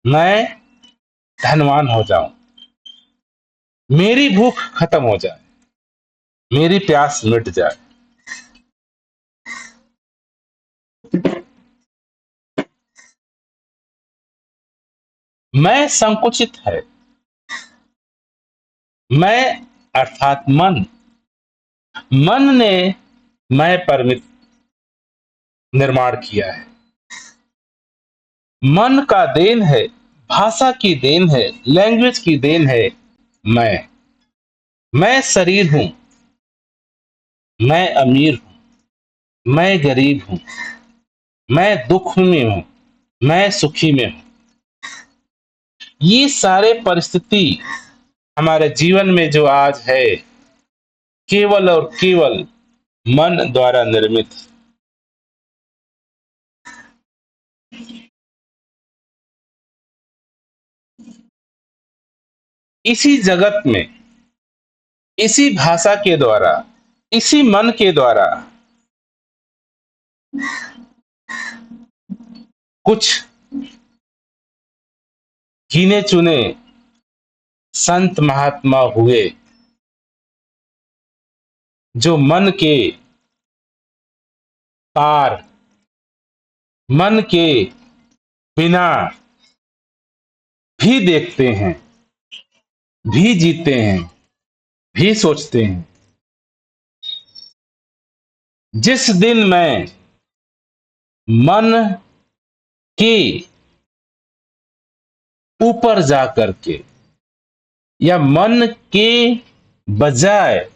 मैं धनवान हो जाऊं, मेरी भूख खत्म हो जाए, मेरी प्यास मिट जाए। मैं संकुचित है, मैं अर्थात मन, मन ने मैं परमित निर्माण किया है। मन का देन है, भाषा की देन है, लैंग्वेज की देन है। मैं शरीर हूं, मैं अमीर हूं, मैं गरीब हूं, मैं दुख में हूं, मैं सुखी में हूं। ये सारे परिस्थिति हमारे जीवन में जो आज है, केवल और केवल मन द्वारा निर्मित। इसी जगत में, इसी भाषा के द्वारा, इसी मन के द्वारा कुछ गिने चुने संत महात्मा हुए, जो मन के पार, मन के बिना भी देखते हैं, भी जीते हैं, भी सोचते हैं। जिस दिन मैं मन के ऊपर जा करके या मन के बजाय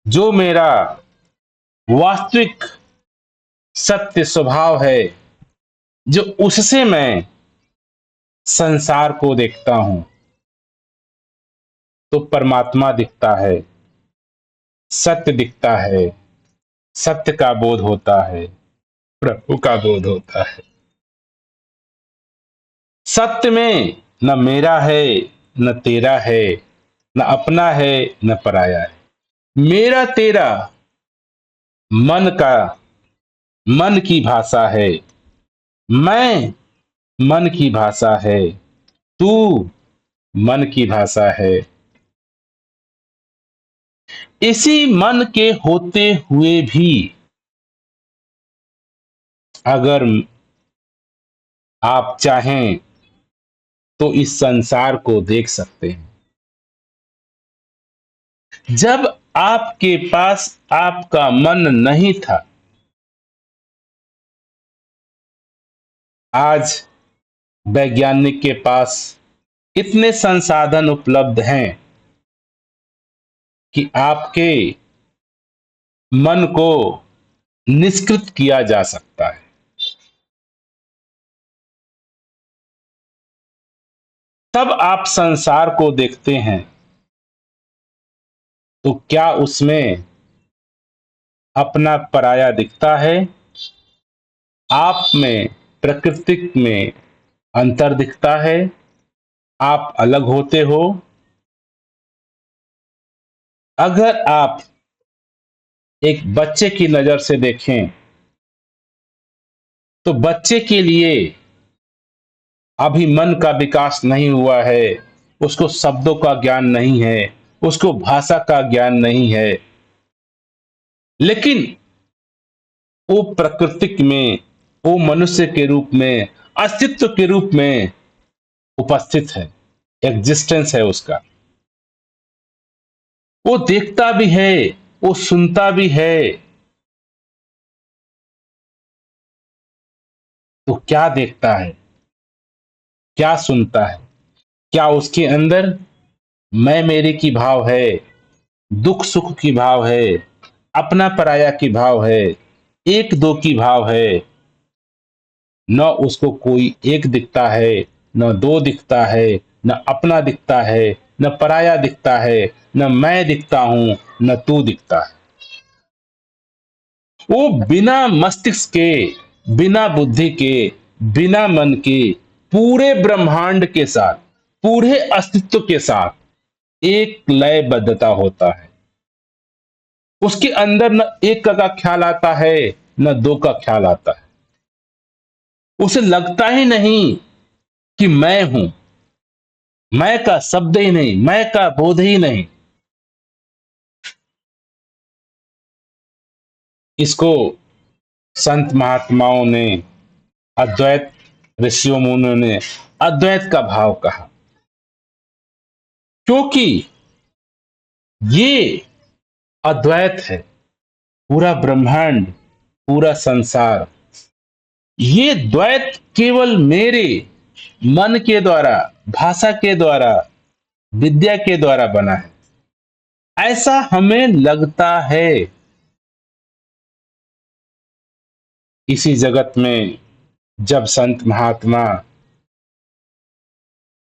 जो मेरा वास्तविक सत्य स्वभाव है, जो उससे मैं संसार को देखता हूं, तो परमात्मा दिखता है, सत्य दिखता है, सत्य का बोध होता है, प्रभु का बोध होता है। सत्य में न मेरा है, न तेरा है, न अपना है, न पराया है। मेरा तेरा मन की भाषा है, मैं मन की भाषा है, तू मन की भाषा है। इसी मन के होते हुए भी अगर आप चाहें तो इस संसार को देख सकते हैं। जब आपके पास आपका मन नहीं था, आज वैज्ञानिक के पास इतने संसाधन उपलब्ध हैं कि आपके मन को निष्कृत किया जा सकता है। तब आप संसार को देखते हैं तो क्या उसमें अपना पराया दिखता है? आप में, प्रकृति में अंतर दिखता है? आप अलग होते हो? अगर आप एक बच्चे की नजर से देखें तो बच्चे के लिए अभी मन का विकास नहीं हुआ है, उसको शब्दों का ज्ञान नहीं है, उसको भाषा का ज्ञान नहीं है, लेकिन वो प्राकृतिक में, वो मनुष्य के रूप में, अस्तित्व के रूप में उपस्थित है, एग्जिस्टेंस है उसका। वो देखता भी है, वो सुनता भी है। तो क्या देखता है, क्या सुनता है? क्या उसके अंदर मैं मेरे की भाव है, दुख सुख की भाव है, अपना पराया की भाव है, एक दो की भाव है? न उसको कोई एक दिखता है, न दो दिखता है, न अपना दिखता है, न पराया दिखता है, न मैं दिखता हूं, न तू दिखता है। वो बिना मस्तिष्क के, बिना बुद्धि के, बिना मन के, पूरे ब्रह्मांड के साथ, पूरे अस्तित्व के साथ एक लयबद्धता होता है। उसके अंदर न एक का ख्याल आता है, न दो का ख्याल आता है। उसे लगता ही नहीं कि मैं हूं। मैं का शब्द ही नहीं, मैं का बोध ही नहीं। इसको संत महात्माओं ने, अद्वैत ऋषियों मुनियों ने अद्वैत का भाव कहा, क्योंकि ये अद्वैत है। पूरा ब्रह्मांड, पूरा संसार, ये द्वैत केवल मेरे मन के द्वारा, भाषा के द्वारा, विद्या के द्वारा बना है, ऐसा हमें लगता है। इसी जगत में जब संत महात्मा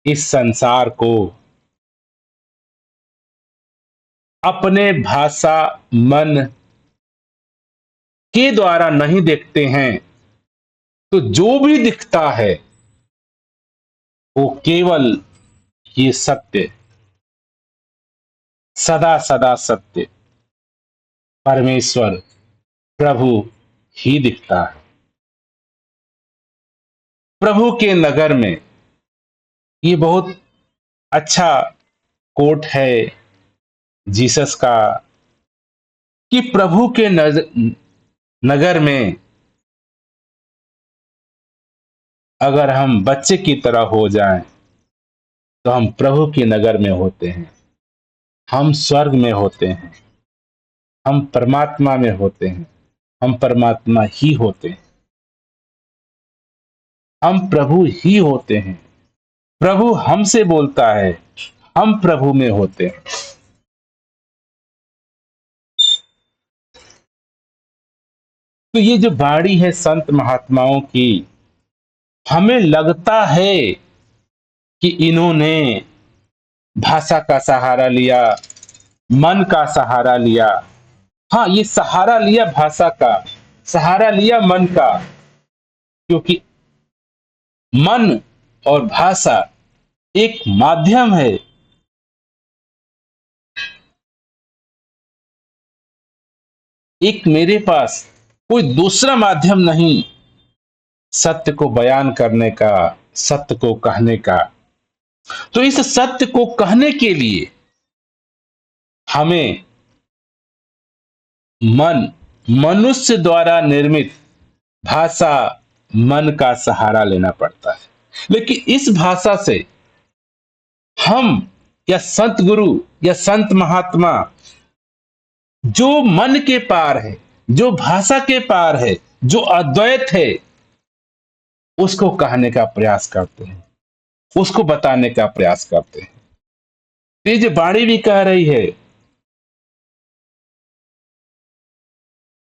इस संसार को अपने भाषा, मन के द्वारा नहीं देखते हैं, तो जो भी दिखता है वो केवल ये सत्य, सदा सदा सत्य परमेश्वर, प्रभु ही दिखता है। प्रभु के नगर में, ये बहुत अच्छा कोट है जीसस का, कि प्रभु के नगर में अगर हम बच्चे की तरह हो जाएं तो हम प्रभु के नगर में होते हैं। हम स्वर्ग में होते हैं, हम परमात्मा में होते हैं, हम परमात्मा ही होते हैं, हम प्रभु ही होते हैं। प्रभु हमसे बोलता है, हम प्रभु में होते हैं। तो ये जो वाणी है संत महात्माओं की, हमें लगता है कि इन्होंने भाषा का सहारा लिया, मन का सहारा लिया। हाँ, ये सहारा लिया भाषा का, सहारा लिया मन का, क्योंकि मन और भाषा एक माध्यम है। एक मेरे पास कोई दूसरा माध्यम नहीं सत्य को बयान करने का, सत्य को कहने का। तो इस सत्य को कहने के लिए हमें मन, मनुष्य द्वारा निर्मित भाषा, मन का सहारा लेना पड़ता है। लेकिन इस भाषा से हम या संत गुरु या संत महात्मा जो मन के पार है, जो भाषा के पार है, जो अद्वैत है, उसको कहने का प्रयास करते हैं, उसको बताने का प्रयास करते हैं। तेज वाणी भी कह रही है,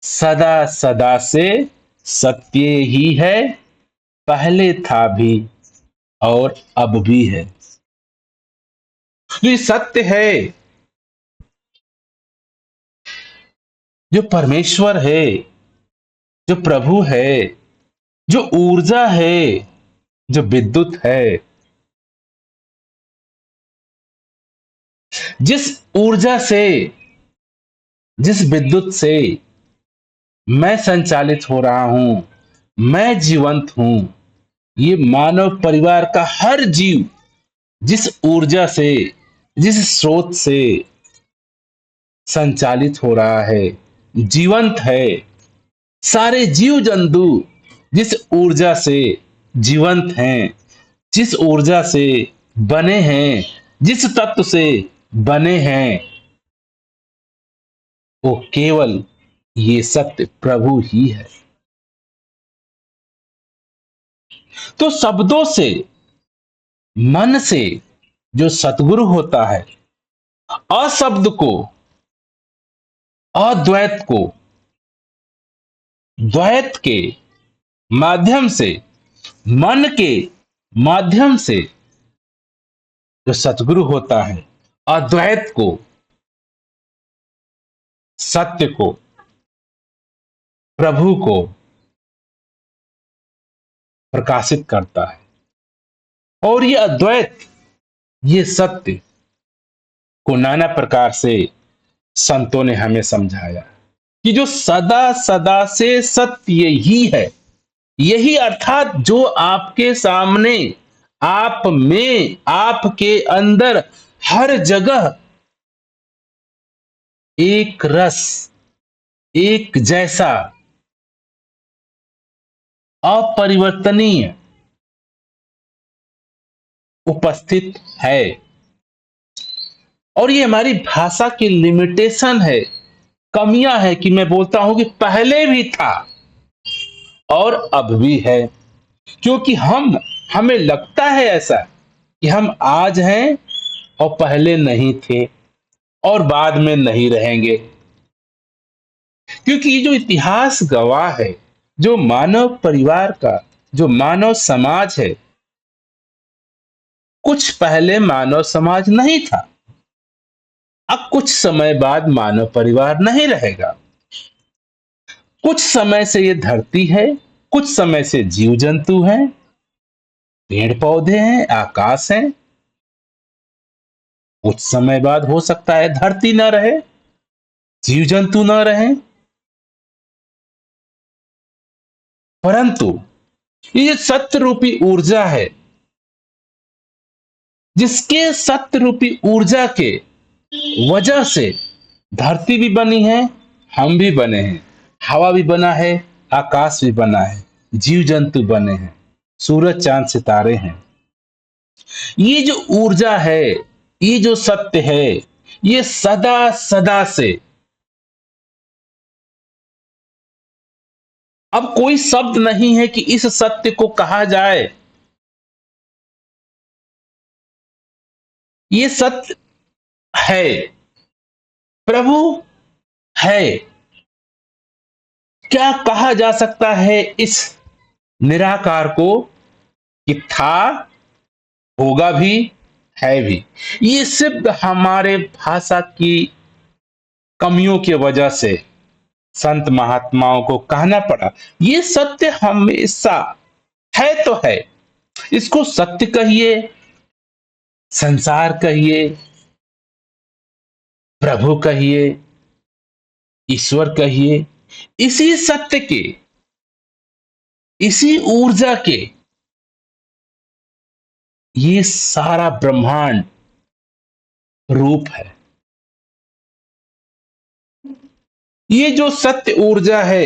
सदा सदा से सत्य ही है, पहले था भी और अब भी है। ये सत्य है, जो परमेश्वर है, जो प्रभु है, जो ऊर्जा है, जो विद्युत है, जिस ऊर्जा से, जिस विद्युत से मैं संचालित हो रहा हूं, मैं जीवंत हूं, ये मानव परिवार का हर जीव जिस ऊर्जा से, जिस स्रोत से संचालित हो रहा है, जीवंत है। सारे जीव जंतु जिस ऊर्जा से जीवंत हैं, जिस ऊर्जा से बने हैं, जिस तत्व से बने हैं, वो केवल ये सत्य प्रभु ही है। तो शब्दों से, मन से जो सतगुरु होता है, अशब्द को, अद्वैत को द्वैत के माध्यम से, मन के माध्यम से जो सतगुरु होता है, अद्वैत को, सत्य को, प्रभु को प्रकाशित करता है। और ये अद्वैत, ये सत्य को नाना प्रकार से संतों ने हमें समझाया कि जो सदा सदा से सत्य ही है, यही अर्थात जो आपके सामने, आप में, आपके अंदर हर जगह एक रस, एक जैसा, अपरिवर्तनीय उपस्थित है। और ये हमारी भाषा की लिमिटेशन है, कमियां है कि मैं बोलता हूं कि पहले भी था और अब भी है। क्योंकि हमें लगता है ऐसा कि हम आज हैं और पहले नहीं थे और बाद में नहीं रहेंगे। क्योंकि ये जो इतिहास गवाह है, जो मानव परिवार का, जो मानव समाज है, कुछ पहले मानव समाज नहीं था, अब कुछ समय बाद मानव परिवार नहीं रहेगा। कुछ समय से ये धरती है, कुछ समय से जीव जंतु हैं, पेड़ पौधे हैं, आकाश है। कुछ समय बाद हो सकता है धरती ना रहे, जीव जंतु ना रहे। परंतु ये सत्य रूपी ऊर्जा है, जिसके सत्य रूपी ऊर्जा के वजह से धरती भी बनी है, हम भी बने हैं, हवा भी बना है, आकाश भी बना है, जीव जंतु बने हैं, सूरज चांद सितारे हैं। ये जो ऊर्जा है, ये जो सत्य है, ये सदा सदा से। अब कोई शब्द नहीं है कि इस सत्य को कहा जाए। ये सत्य है, प्रभु है। क्या कहा जा सकता है इस निराकार को कि था, होगा भी, है भी। ये सिर्फ हमारे भाषा की कमियों की वजह से संत महात्माओं को कहना पड़ा। ये सत्य हमेशा है तो है। इसको सत्य कहिए, संसार कहिए, प्रभु कहिए, ईश्वर कहिए, इसी सत्य के, इसी ऊर्जा के ये सारा ब्रह्मांड रूप है। ये जो सत्य ऊर्जा है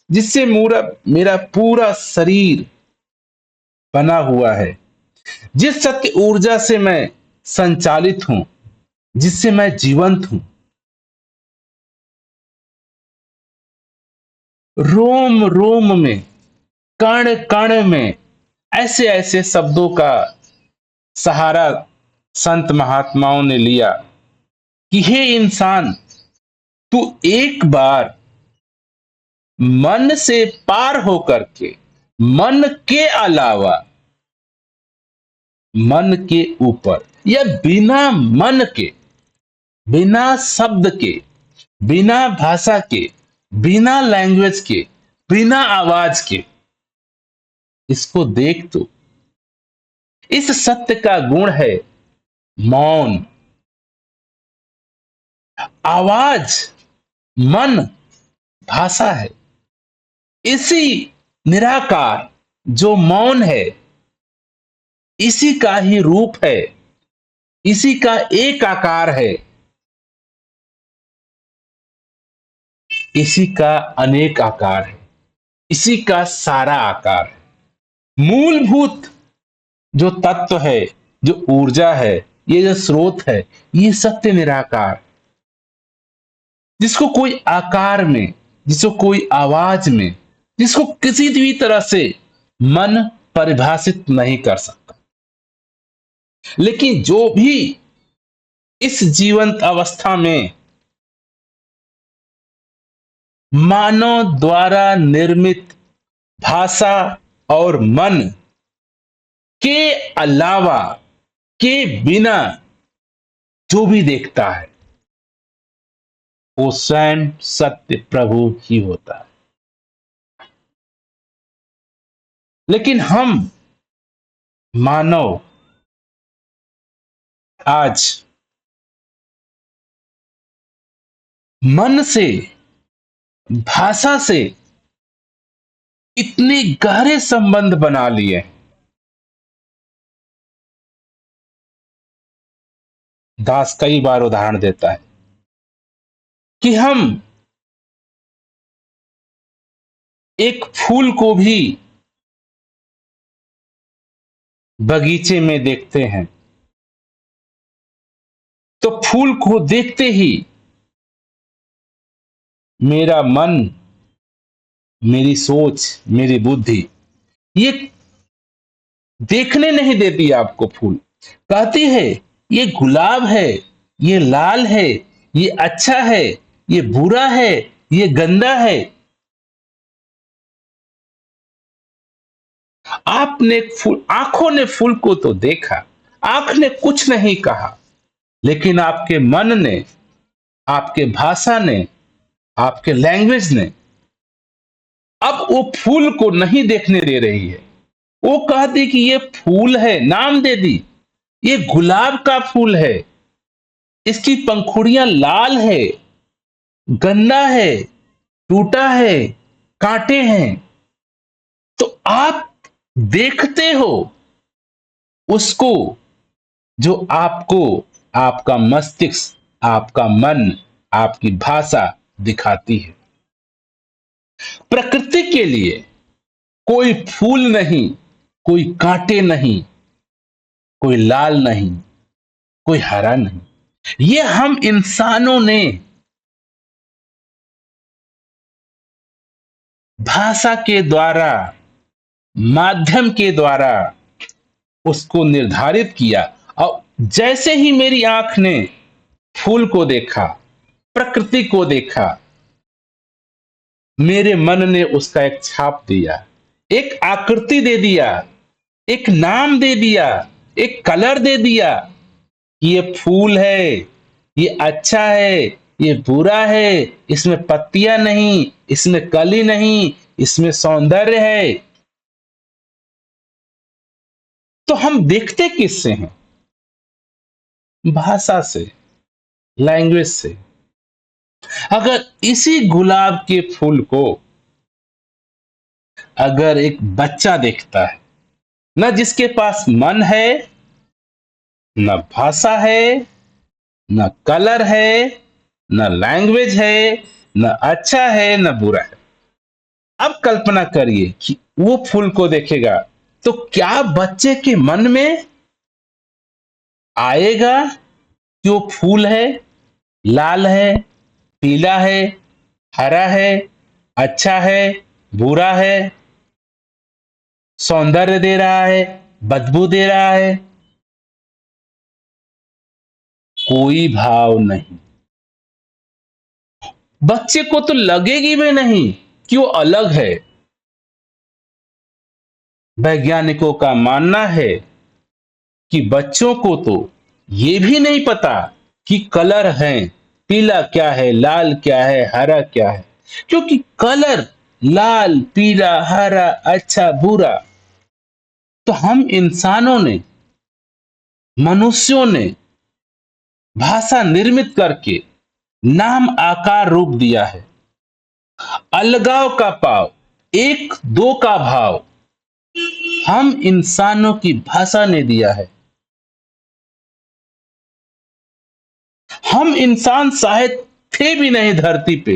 जिससे मेरा पूरा शरीर बना हुआ है, जिस सत्य ऊर्जा से मैं संचालित हूं, जिससे मैं जीवंत हूं, रोम रोम में, कण कण में ऐसे ऐसे शब्दों का सहारा संत महात्माओं ने लिया कि हे इंसान, तू एक बार मन से पार होकर के, मन के अलावा, मन के ऊपर, या बिना मन के, बिना शब्द के, बिना भाषा के, बिना लैंग्वेज के, बिना आवाज के, इसको देख। तो इस सत्य का गुण है मौन। आवाज, मन, भाषा है। इसी निराकार जो मौन है, इसी का ही रूप है, इसी का एक आकार है, इसी का अनेक आकार है, इसी का सारा आकार है। मूलभूत जो तत्व है, जो ऊर्जा है, ये जो स्रोत है, ये सत्य निराकार, जिसको कोई आकार में, जिसको कोई आवाज में, जिसको किसी भी तरह से मन परिभाषित नहीं कर सकता। लेकिन जो भी इस जीवंत अवस्था में मानव द्वारा निर्मित भाषा और मन के अलावा, के बिना जो भी देखता है, वो स्वयं सत्य प्रभु ही होता है। लेकिन हम मानव आज मन से, भाषा से इतने गहरे संबंध बना लिए। दास कई बार उदाहरण देता है कि हम एक फूल को भी बगीचे में देखते हैं तो फूल को देखते ही मेरा मन, मेरी सोच, मेरी बुद्धि ये देखने नहीं देती आपको फूल। कहती है ये गुलाब है, ये लाल है, ये अच्छा है, ये बुरा है, ये गंदा है। आपने फूल, आंखों ने फूल को तो देखा, आंख ने कुछ नहीं कहा, लेकिन आपके मन ने, आपके भाषा ने, आपके लैंग्वेज ने अब वो फूल को नहीं देखने दे रही है। वो कहती कि ये फूल है, नाम दे दी, ये गुलाब का फूल है, इसकी पंखुड़ियां लाल है, गंदा है, टूटा है, कांटे हैं। तो आप देखते हो उसको जो आपको आपका मस्तिष्क, आपका मन, आपकी भाषा दिखाती है। प्रकृति के लिए कोई फूल नहीं, कोई कांटे नहीं, कोई लाल नहीं, कोई हरा नहीं। ये हम इंसानों ने भाषा के द्वारा, माध्यम के द्वारा उसको निर्धारित किया। और जैसे ही मेरी आंख ने फूल को देखा, प्रकृति को देखा, मेरे मन ने उसका एक छाप दिया, एक आकृति दे दिया, एक नाम दे दिया, एक कलर दे दिया कि ये फूल है, ये अच्छा है, ये बुरा है, इसमें पत्तियां नहीं, इसमें कली नहीं, इसमें सौंदर्य है। तो हम देखते किससे हैं? भाषा से, लैंग्वेज से। अगर इसी गुलाब के फूल को अगर एक बच्चा देखता है, न जिसके पास मन है, न भाषा है, न कलर है, न लैंग्वेज है, न अच्छा है न बुरा है, अब कल्पना करिए कि वो फूल को देखेगा तो क्या बच्चे के मन में आएगा कि वो फूल है, लाल है, पीला है, हरा है, अच्छा है, बुरा है, सौंदर्य दे रहा है, बदबू दे रहा है? कोई भाव नहीं। बच्चे को तो लगेगी भी नहीं कि वो अलग है। वैज्ञानिकों का मानना है कि बच्चों को तो ये भी नहीं पता कि कलर है, पीला क्या है, लाल क्या है, हरा क्या है। क्योंकि कलर, लाल, पीला, हरा, अच्छा, बुरा, तो हम इंसानों ने, मनुष्यों ने भाषा निर्मित करके नाम आकार रूप दिया है। अलगाव का भाव, एक दो का भाव हम इंसानों की भाषा ने दिया है। हम इंसान शायद थे भी नहीं धरती पे,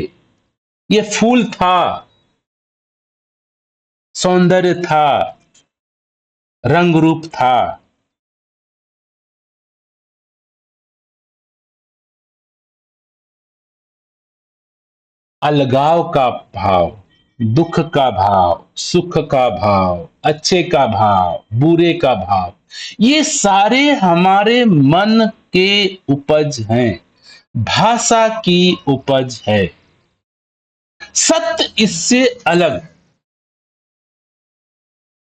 ये फूल था, सौंदर्य था, रंग रूप था। अलगाव का भाव, दुख का भाव, सुख का भाव, अच्छे का भाव, बुरे का भाव, ये सारे हमारे मन के उपज हैं, भाषा की उपज है। सत्य इससे अलग।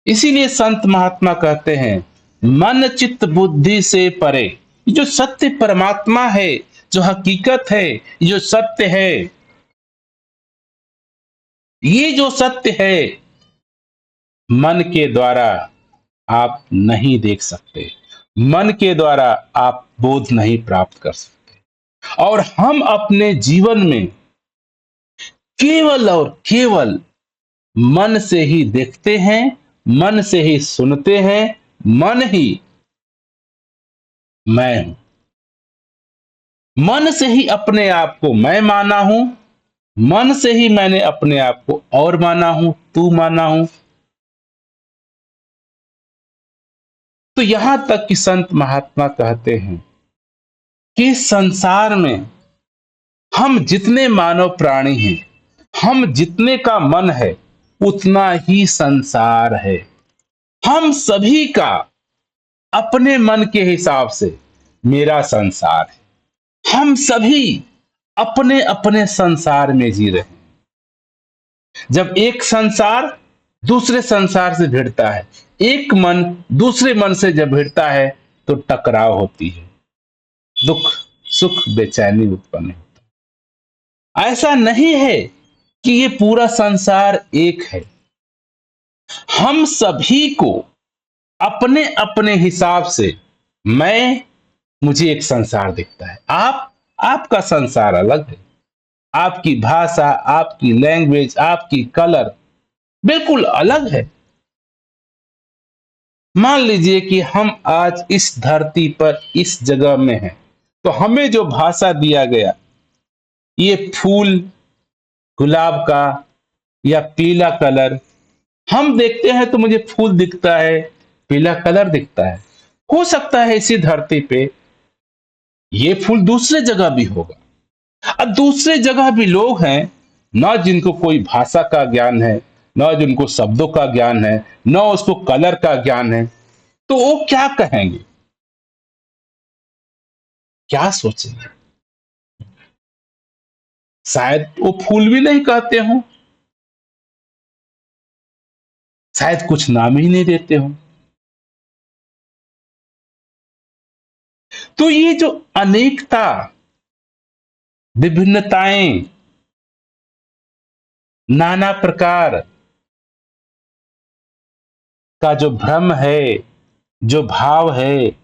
इसीलिए संत महात्मा कहते हैं, मन चित्त बुद्धि से परे। जो सत्य परमात्मा है, जो हकीकत है, जो सत्य है, ये जो सत्य है, मन के द्वारा आप नहीं देख सकते, मन के द्वारा आप बोध नहीं प्राप्त कर सकते। और हम अपने जीवन में केवल और केवल मन से ही देखते हैं, मन से ही सुनते हैं, मन ही मैं हूं। मन से ही अपने आप को मैं माना हूं, मन से ही मैंने अपने आप को और माना हूं, तू माना हूं। तो यहां तक कि संत महात्मा कहते हैं कि संसार में हम जितने मानव प्राणी हैं, हम जितने का मन है, उतना ही संसार है। हम सभी का अपने मन के हिसाब से मेरा संसार है। हम सभी अपने अपने संसार में जी रहे हैं। जब एक संसार दूसरे संसार से भिड़ता है, एक मन दूसरे मन से जब भिड़ता है, तो टकराव होती है, दुख, सुख, बेचैनी उत्पन्न होती है। ऐसा नहीं है कि ये पूरा संसार एक है। हम सभी को अपने अपने हिसाब से मैं, मुझे एक संसार दिखता है। आपका संसार अलग है। आपकी भाषा, आपकी लैंग्वेज, आपकी कलर बिल्कुल अलग है। मान लीजिए कि हम आज इस धरती पर इस जगह में हैं, तो हमें जो भाषा दिया गया, ये फूल गुलाब का या पीला कलर, हम देखते हैं तो मुझे फूल दिखता है, पीला कलर दिखता है। हो सकता है इसी धरती पे ये फूल दूसरे जगह भी होगा। अब दूसरे जगह भी लोग हैं, ना जिनको कोई भाषा का ज्ञान है, ना जिनको शब्दों का ज्ञान है, ना उसको कलर का ज्ञान है, तो वो क्या कहेंगे, क्या सोचेंगे? शायद वो फूल भी नहीं कहते हो, शायद कुछ नाम ही नहीं देते हो। तो ये जो अनेकता, विभिन्नताएं, नाना प्रकार का जो भ्रम है, जो भाव है,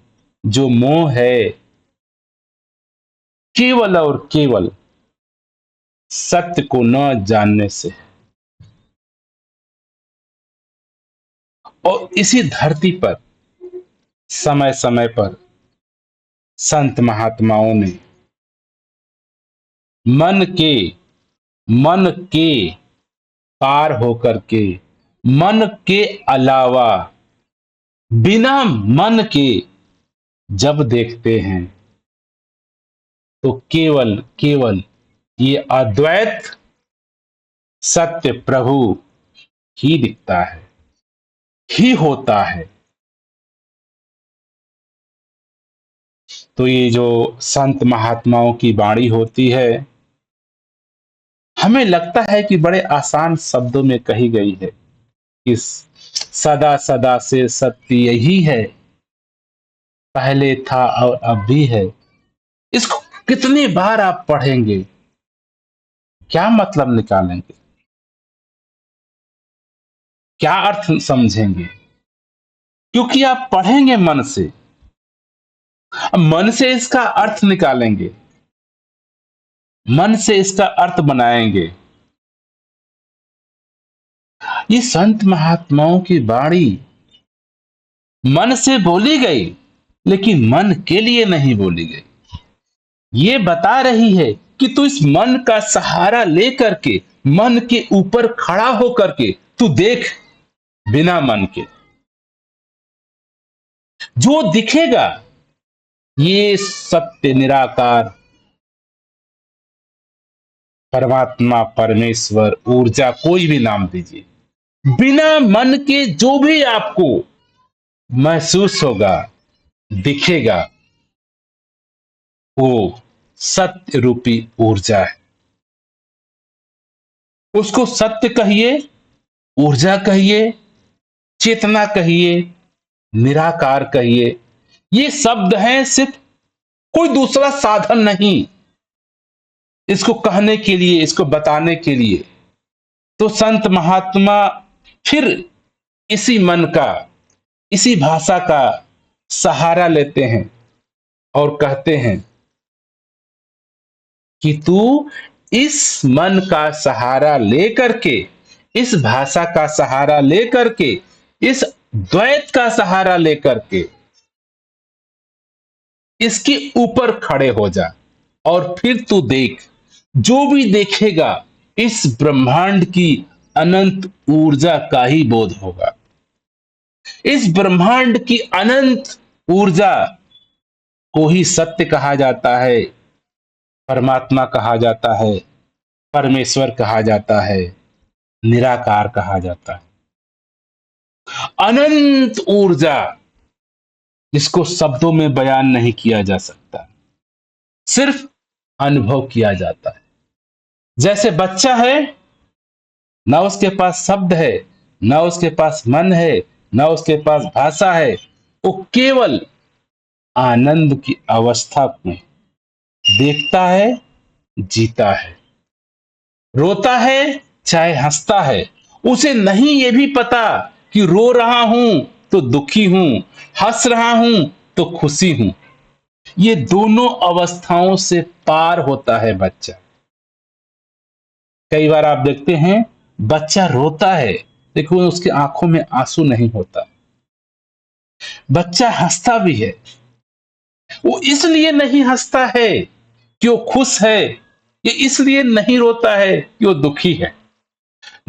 जो मोह है, केवल और केवल सत्य को न जानने से। और इसी धरती पर समय समय पर संत महात्माओं ने मन के मन के पार होकर के, मन के अलावा, बिना मन के जब देखते हैं, तो केवल केवल ये अद्वैत सत्य प्रभु ही दिखता है, ही होता है। तो ये जो संत महात्माओं की वाणी होती है, हमें लगता है कि बड़े आसान शब्दों में कही गई है कि सदा सदा से सत्य यही है, पहले था और अब भी है। इसको कितनी बार आप पढ़ेंगे, क्या मतलब निकालेंगे, क्या अर्थ समझेंगे? क्योंकि आप पढ़ेंगे मन से, अब मन से इसका अर्थ निकालेंगे, मन से इसका अर्थ बनाएंगे। ये संत महात्माओं की वाणी मन से बोली गई, लेकिन मन के लिए नहीं बोली गई। ये बता रही है कि तू इस मन का सहारा लेकर के, मन के ऊपर खड़ा होकर के तू देख, बिना मन के जो दिखेगा ये सत्य निराकार परमात्मा, परमेश्वर, ऊर्जा, कोई भी नाम दीजिए, बिना मन के जो भी आपको महसूस होगा, दिखेगा, वो सत्य रूपी ऊर्जा है। उसको सत्य कहिए, ऊर्जा कहिए, चेतना कहिए, निराकार कहिए, ये शब्द हैं सिर्फ, कोई दूसरा साधन नहीं इसको कहने के लिए, इसको बताने के लिए। तो संत महात्मा फिर इसी मन का, इसी भाषा का सहारा लेते हैं और कहते हैं कि तू इस मन का सहारा लेकर के, इस भाषा का सहारा लेकर के, इस द्वैत का सहारा लेकर के इसके ऊपर खड़े हो जा, और फिर तू देख, जो भी देखेगा इस ब्रह्मांड की अनंत ऊर्जा का ही बोध होगा। इस ब्रह्मांड की अनंत ऊर्जा को ही सत्य कहा जाता है, परमात्मा कहा जाता है, परमेश्वर कहा जाता है, निराकार कहा जाता है। अनंत ऊर्जा, जिसको शब्दों में बयान नहीं किया जा सकता, सिर्फ अनुभव किया जाता है। जैसे बच्चा है, ना उसके पास शब्द है, ना उसके पास मन है, ना उसके पास भाषा है, वो केवल आनंद की अवस्था में देखता है, जीता है, रोता है चाहे हंसता है। उसे नहीं ये भी पता कि रो रहा हूं तो दुखी हूं, हंस रहा हूं तो खुशी हूं। ये दोनों अवस्थाओं से पार होता है बच्चा। कई बार आप देखते हैं बच्चा रोता है, लेकिन उसकी आंखों में आंसू नहीं होता। बच्चा हंसता भी है, वो इसलिए नहीं हंसता है कि वो खुश है, ये इसलिए नहीं रोता है कि वो दुखी है।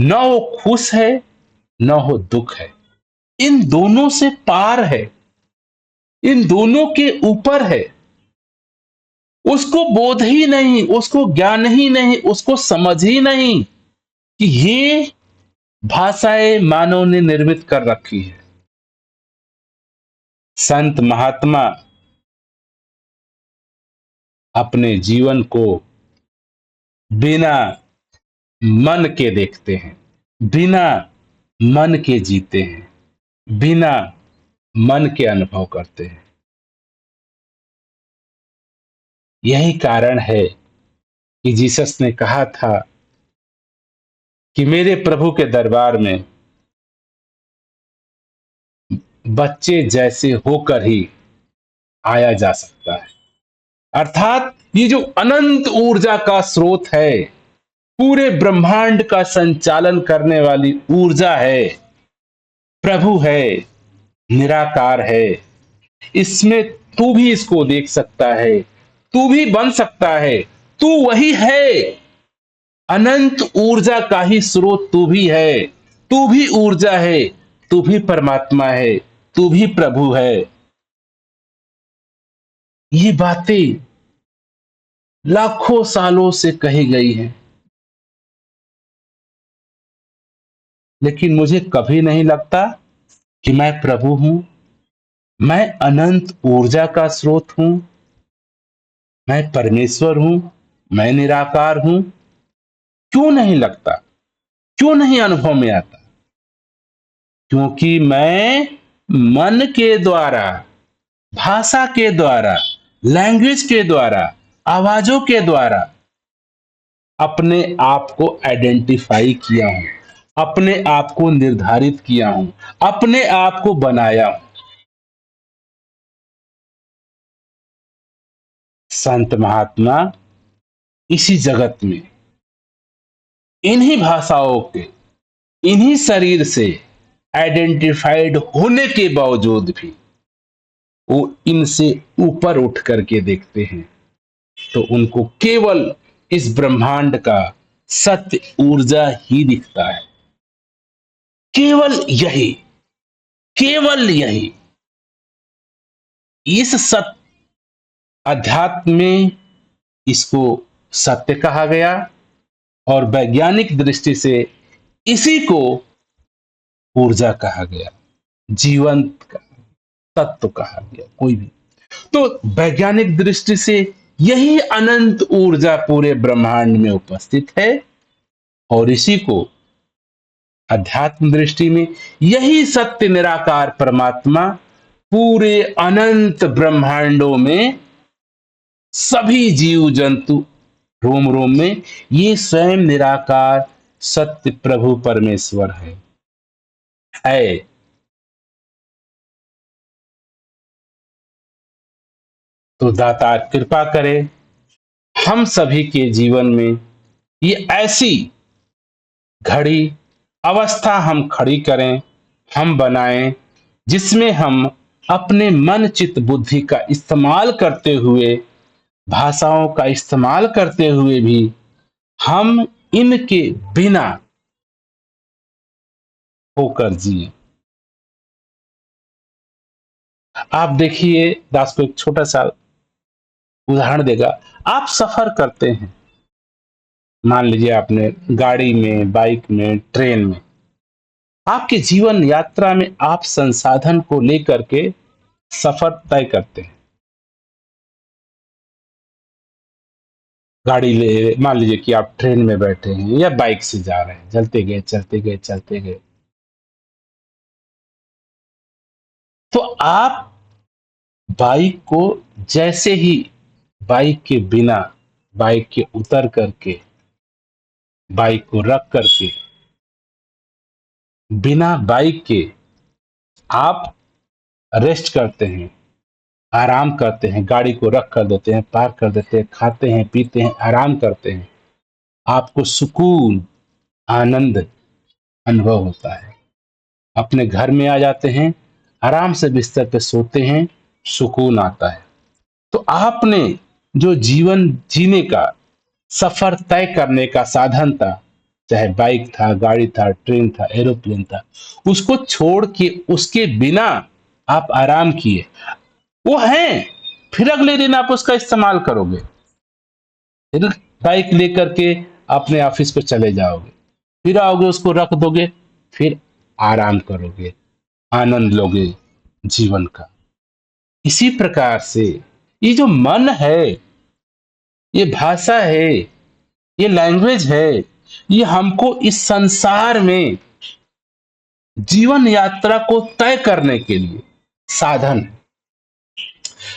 न वो खुश है, न वो दुख है, इन दोनों से पार है, इन दोनों के ऊपर है। उसको बोध ही नहीं, उसको ज्ञान ही नहीं, उसको समझ ही नहीं कि ये भाषाएं मानव ने निर्मित कर रखी है। संत महात्मा अपने जीवन को बिना मन के देखते हैं, बिना मन के जीते हैं, बिना मन के अनुभव करते हैं। यही कारण है कि जीसस ने कहा था कि मेरे प्रभु के दरबार में बच्चे जैसे होकर ही आया जा सकता है। अर्थात ये जो अनंत ऊर्जा का स्रोत है, पूरे ब्रह्मांड का संचालन करने वाली ऊर्जा है, प्रभु है, निराकार है, इसमें तू भी इसको देख सकता है, तू भी बन सकता है, तू वही है। अनंत ऊर्जा का ही स्रोत तू भी है, तू भी ऊर्जा है, तू भी परमात्मा है, तू भी प्रभु है। ये बातें लाखों सालों से कही गई हैं, लेकिन मुझे कभी नहीं लगता कि मैं प्रभु हूं, मैं अनंत ऊर्जा का स्रोत हूं, मैं परमेश्वर हूं, मैं निराकार हूं। क्यों नहीं लगता? क्यों नहीं अनुभव में आता? क्योंकि मैं मन के द्वारा, भाषा के द्वारा, लैंग्वेज के द्वारा, आवाजों के द्वारा अपने आप को आइडेंटिफाई किया हूं, अपने आप को निर्धारित किया हूं, अपने आप को बनाया हूं। संत महात्मा इसी जगत में इन्हीं भाषाओं के, इन्हीं शरीर से आइडेंटिफाइड होने के बावजूद भी वो इनसे ऊपर उठ करके देखते हैं, तो उनको केवल इस ब्रह्मांड का सत्य ऊर्जा ही दिखता है। केवल यही, केवल यही। इस सत्य, अध्यात्म में इसको सत्य कहा गया और वैज्ञानिक दृष्टि से इसी को ऊर्जा कहा गया, जीवंत का तत्व कहा गया, कोई भी। तो वैज्ञानिक दृष्टि से यही अनंत ऊर्जा पूरे ब्रह्मांड में उपस्थित है और इसी को अध्यात्म दृष्टि में यही सत्य निराकार परमात्मा पूरे अनंत ब्रह्मांडों में सभी जीव जंतु रोम रोम में ये स्वयं निराकार सत्य प्रभु परमेश्वर है। तो दातार कृपा करे हम सभी के जीवन में ये ऐसी घड़ी, अवस्था हम खड़ी करें, हम बनाएं, जिसमें हम अपने मन चित्त बुद्धि का इस्तेमाल करते हुए, भाषाओं का इस्तेमाल करते हुए भी हम इनके बिना होकर जिए। आप देखिए, दास को एक छोटा सा उदाहरण देगा। आप सफर करते हैं, मान लीजिए आपने गाड़ी में, बाइक में, ट्रेन में, आपके जीवन यात्रा में आप संसाधन को लेकर के सफर तय करते हैं। गाड़ी ले, मान लीजिए कि आप ट्रेन में बैठे हैं या बाइक से जा रहे हैं, चलते गए चलते गए चलते गए, तो आप बाइक को जैसे ही बाइक के बिना, बाइक के उतर करके, बाइक को रख करके, बिना बाइक के आप रेस्ट करते हैं, आराम करते हैं, गाड़ी को रख कर देते हैं, पार्क कर देते हैं, खाते हैं, पीते हैं, आराम करते हैं, आपको सुकून, आनंद अनुभव होता है। अपने घर में आ जाते हैं, आराम से बिस्तर पे सोते हैं, सुकून आता है। तो आपने जो जीवन जीने का, सफर तय करने का साधन था, चाहे बाइक था, गाड़ी था, ट्रेन था, एरोप्लेन था, उसको छोड़ के उसके बिना आप आराम किए, वो है, फिर अगले दिन आप उसका इस्तेमाल करोगे। फिर बाइक लेकर के अपने ऑफिस को चले जाओगे, फिर आओगे उसको रख दोगे, फिर आराम करोगे, आनंद लोगे जीवन का। इसी प्रकार से ये जो मन है, ये भाषा है, ये लैंग्वेज है, ये हमको इस संसार में जीवन यात्रा को तय करने के लिए साधन है।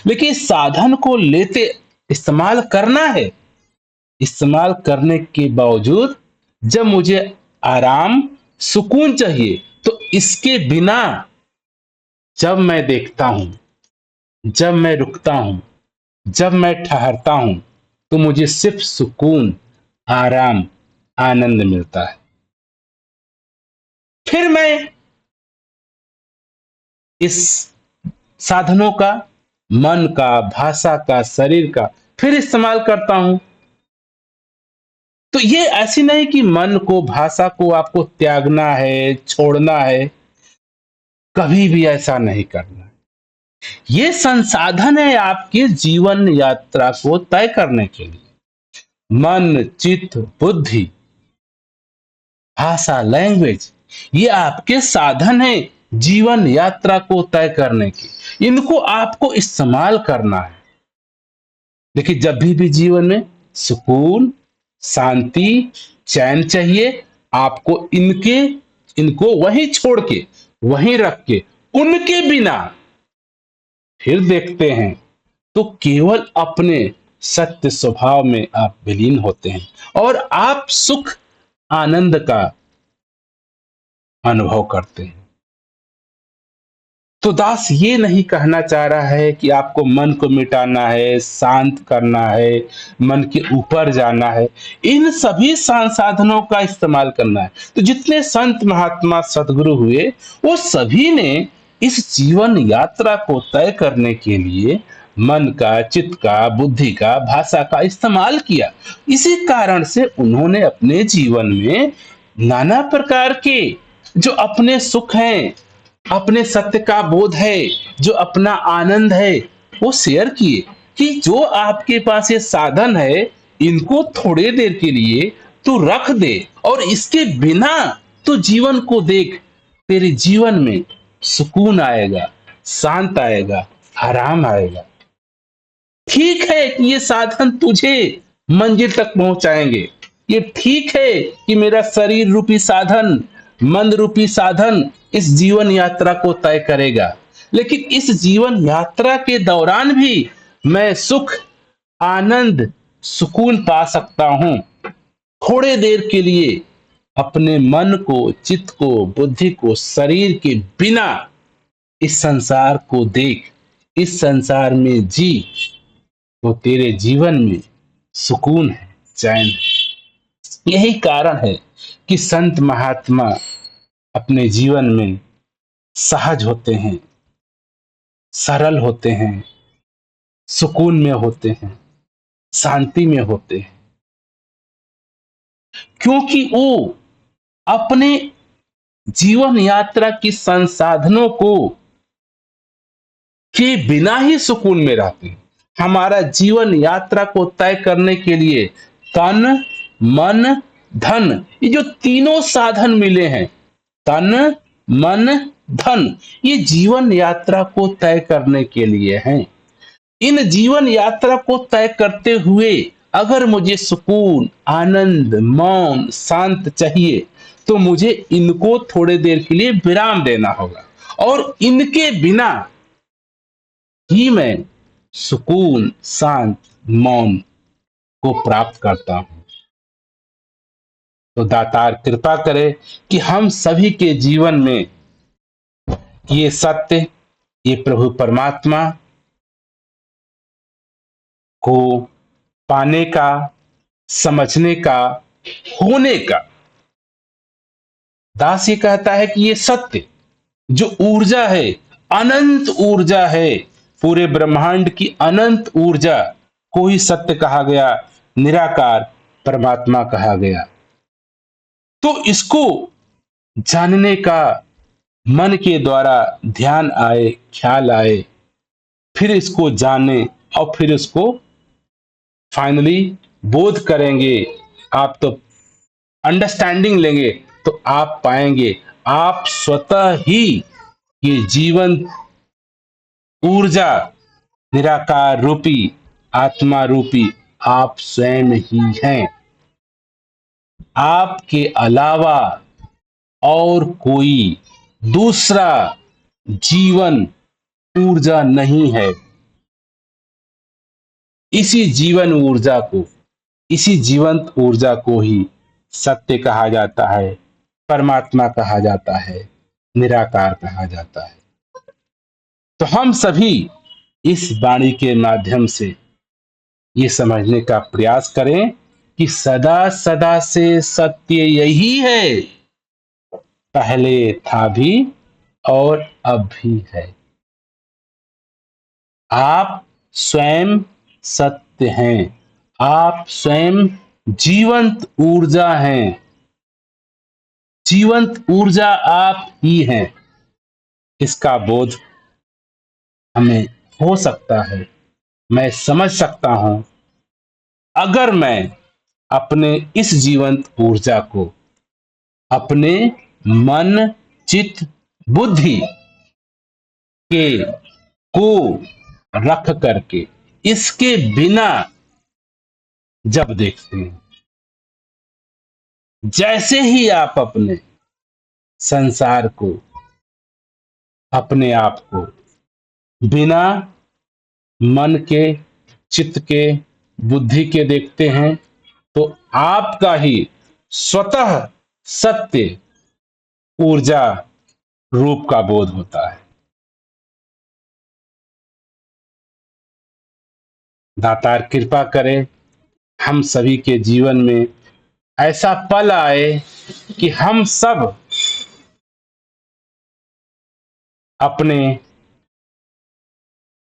लेकिन इस साधन को लेते इस्तेमाल करना है। इस्तेमाल करने के बावजूद जब मुझे आराम सुकून चाहिए, तो इसके बिना जब मैं देखता हूं, जब मैं रुकता हूं, जब मैं ठहरता हूं, तो मुझे सिर्फ सुकून, आराम, आनंद मिलता है। फिर मैं इस साधनों का, मन का, भाषा का, शरीर का फिर इस्तेमाल करता हूं। तो ये ऐसी नहीं कि मन को, भाषा को आपको त्यागना है, छोड़ना है, कभी भी ऐसा नहीं करना। ये संसाधन है आपके जीवन यात्रा को तय करने के लिए। मन, चित्त, बुद्धि, भाषा, लैंग्वेज, ये आपके साधन है जीवन यात्रा को तय करने के। इनको आपको इस्तेमाल करना है। देखिए, जब भी जीवन में सुकून, शांति, चैन चाहिए, आपको इनको वहीं छोड़ के, वहीं रख के, उनके बिना फिर देखते हैं तो केवल अपने सत्य स्वभाव में आप विलीन होते हैं और आप सुख, आनंद का अनुभव करते हैं। तो दास ये नहीं कहना चाह रहा है कि आपको मन को मिटाना है, शांत करना है, मन के ऊपर जाना है। इन सभी संसाधनों का इस्तेमाल करना है। तो जितने संत महात्मा सदगुरु हुए, वो सभी ने इस जीवन यात्रा को तय करने के लिए मन का, चित्त का, बुद्धि का, भाषा का इस्तेमाल किया। इसी कारण से उन्होंने अपने जीवन में नाना प्रकार के जो अपने सुख हैं, अपने सत्य का बोध है, जो अपना आनंद है, वो शेयर किए कि जो आपके पास ये साधन है, इनको थोड़े देर के लिए तू रख दे और इसके बिना तू जीवन को देख। तेरे जीवन में सुकून आएगा, शांत आएगा, आराम आएगा। ठीक है कि ये साधन तुझे मंजिल तक पहुंचाएंगे। ये ठीक है कि मेरा शरीर रूपी साधन, मन रूपी साधन इस जीवन यात्रा को तय करेगा। लेकिन इस जीवन यात्रा के दौरान भी मैं सुख, आनंद, सुकून पा सकता हूं। थोड़े देर के लिए अपने मन को, चित्त को, बुद्धि को, शरीर के बिना इस संसार को देख, इस संसार में जी, तो तेरे जीवन में सुकून है, चैन है। यही कारण है कि संत महात्मा अपने जीवन में सहज होते हैं, सरल होते हैं, सुकून में होते हैं, शांति में होते हैं, क्योंकि वो अपने जीवन यात्रा की संसाधनों को के बिना ही सुकून में रहते हैं। हमारा जीवन यात्रा को तय करने के लिए तन, मन, धन, ये जो तीनों साधन मिले हैं, तन, मन, धन, ये जीवन यात्रा को तय करने के लिए हैं। इन जीवन यात्रा को तय करते हुए अगर मुझे सुकून, आनंद, मौन, शांत चाहिए, तो मुझे इनको थोड़े देर के लिए विराम देना होगा और इनके बिना ही मैं सुकून, शांत, मौन को प्राप्त करता हूं। तो दातार कृपा करे कि हम सभी के जीवन में ये सत्य, ये प्रभु परमात्मा को पाने का, समझने का, होने का। दास ये कहता है कि ये सत्य जो ऊर्जा है, अनंत ऊर्जा है, पूरे ब्रह्मांड की अनंत ऊर्जा को ही सत्य कहा गया, निराकार परमात्मा कहा गया। तो इसको जानने का मन के द्वारा ध्यान आए, ख्याल आए, फिर इसको जाने और फिर इसको फाइनली बोध करेंगे, आप तो अंडरस्टैंडिंग लेंगे, तो आप पाएंगे आप स्वतः ही ये जीवन ऊर्जा निराकार रूपी आत्मा रूपी आप स्वयं ही हैं। आपके अलावा और कोई दूसरा जीवन ऊर्जा नहीं है। इसी जीवन ऊर्जा को, इसी जीवंत ऊर्जा को ही सत्य कहा जाता है, परमात्मा कहा जाता है, निराकार कहा जाता है। तो हम सभी इस वाणी के माध्यम से ये समझने का प्रयास करें कि सदा सदा से सत्य यही है, पहले था भी और अब भी है। आप स्वयं सत्य हैं, आप स्वयं जीवंत ऊर्जा हैं, जीवंत ऊर्जा आप ही हैं। इसका बोध हमें हो सकता है, मैं समझ सकता हूं, अगर मैं अपने इस जीवंत ऊर्जा को अपने मन चित्त बुद्धि के को रख करके इसके बिना जब देखते हैं, जैसे ही आप अपने संसार को, अपने आप को बिना मन के चित्त के बुद्धि के देखते हैं, तो आपका ही स्वतः सत्य ऊर्जा रूप का बोध होता है। दातार कृपा करे हम सभी के जीवन में ऐसा पल आए कि हम सब अपने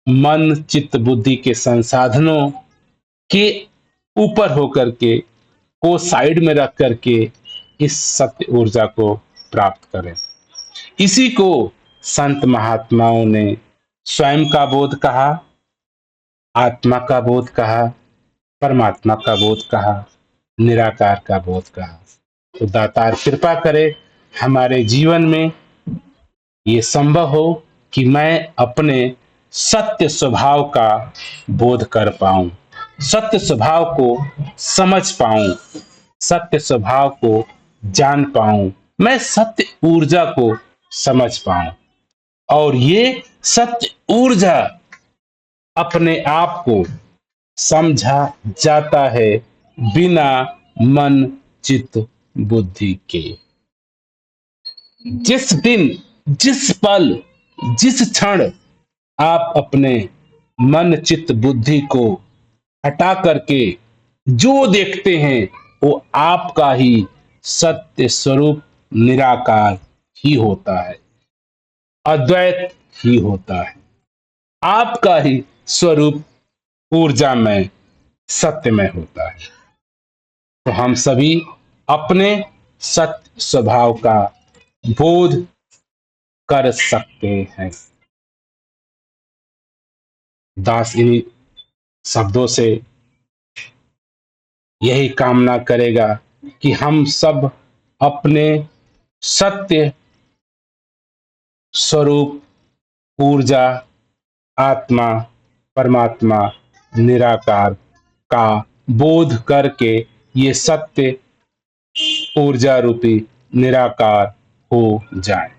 मन चित्त बुद्धि के संसाधनों के ऊपर होकर के, को साइड में रख करके इस सत्य ऊर्जा को प्राप्त करें। इसी को संत महात्माओं ने स्वयं का बोध कहा, आत्मा का बोध कहा, परमात्मा का बोध कहा, निराकार का बोध कहा। तो दातार कृपा करे हमारे जीवन में ये संभव हो कि मैं अपने सत्य स्वभाव का बोध कर पाऊं, सत्य स्वभाव को समझ पाऊं, सत्य स्वभाव को जान पाऊं, मैं सत्य ऊर्जा को समझ पाऊं, और ये सत्य ऊर्जा अपने आप को समझा जाता है बिना मन चित्त बुद्धि के। जिस दिन, जिस पल, जिस क्षण आप अपने मन चित्त बुद्धि को हटा करके जो देखते हैं वो आपका ही सत्य स्वरूप निराकार ही होता है, अद्वैत ही होता है, आपका ही स्वरूप ऊर्जा में सत्य में होता है। तो हम सभी अपने सत्य स्वभाव का बोध कर सकते हैं। दास इन्हीं शब्दों से यही कामना करेगा कि हम सब अपने सत्य स्वरूप ऊर्जा आत्मा परमात्मा निराकार का बोध करके ये सत्य ऊर्जा रूपी निराकार हो जाए।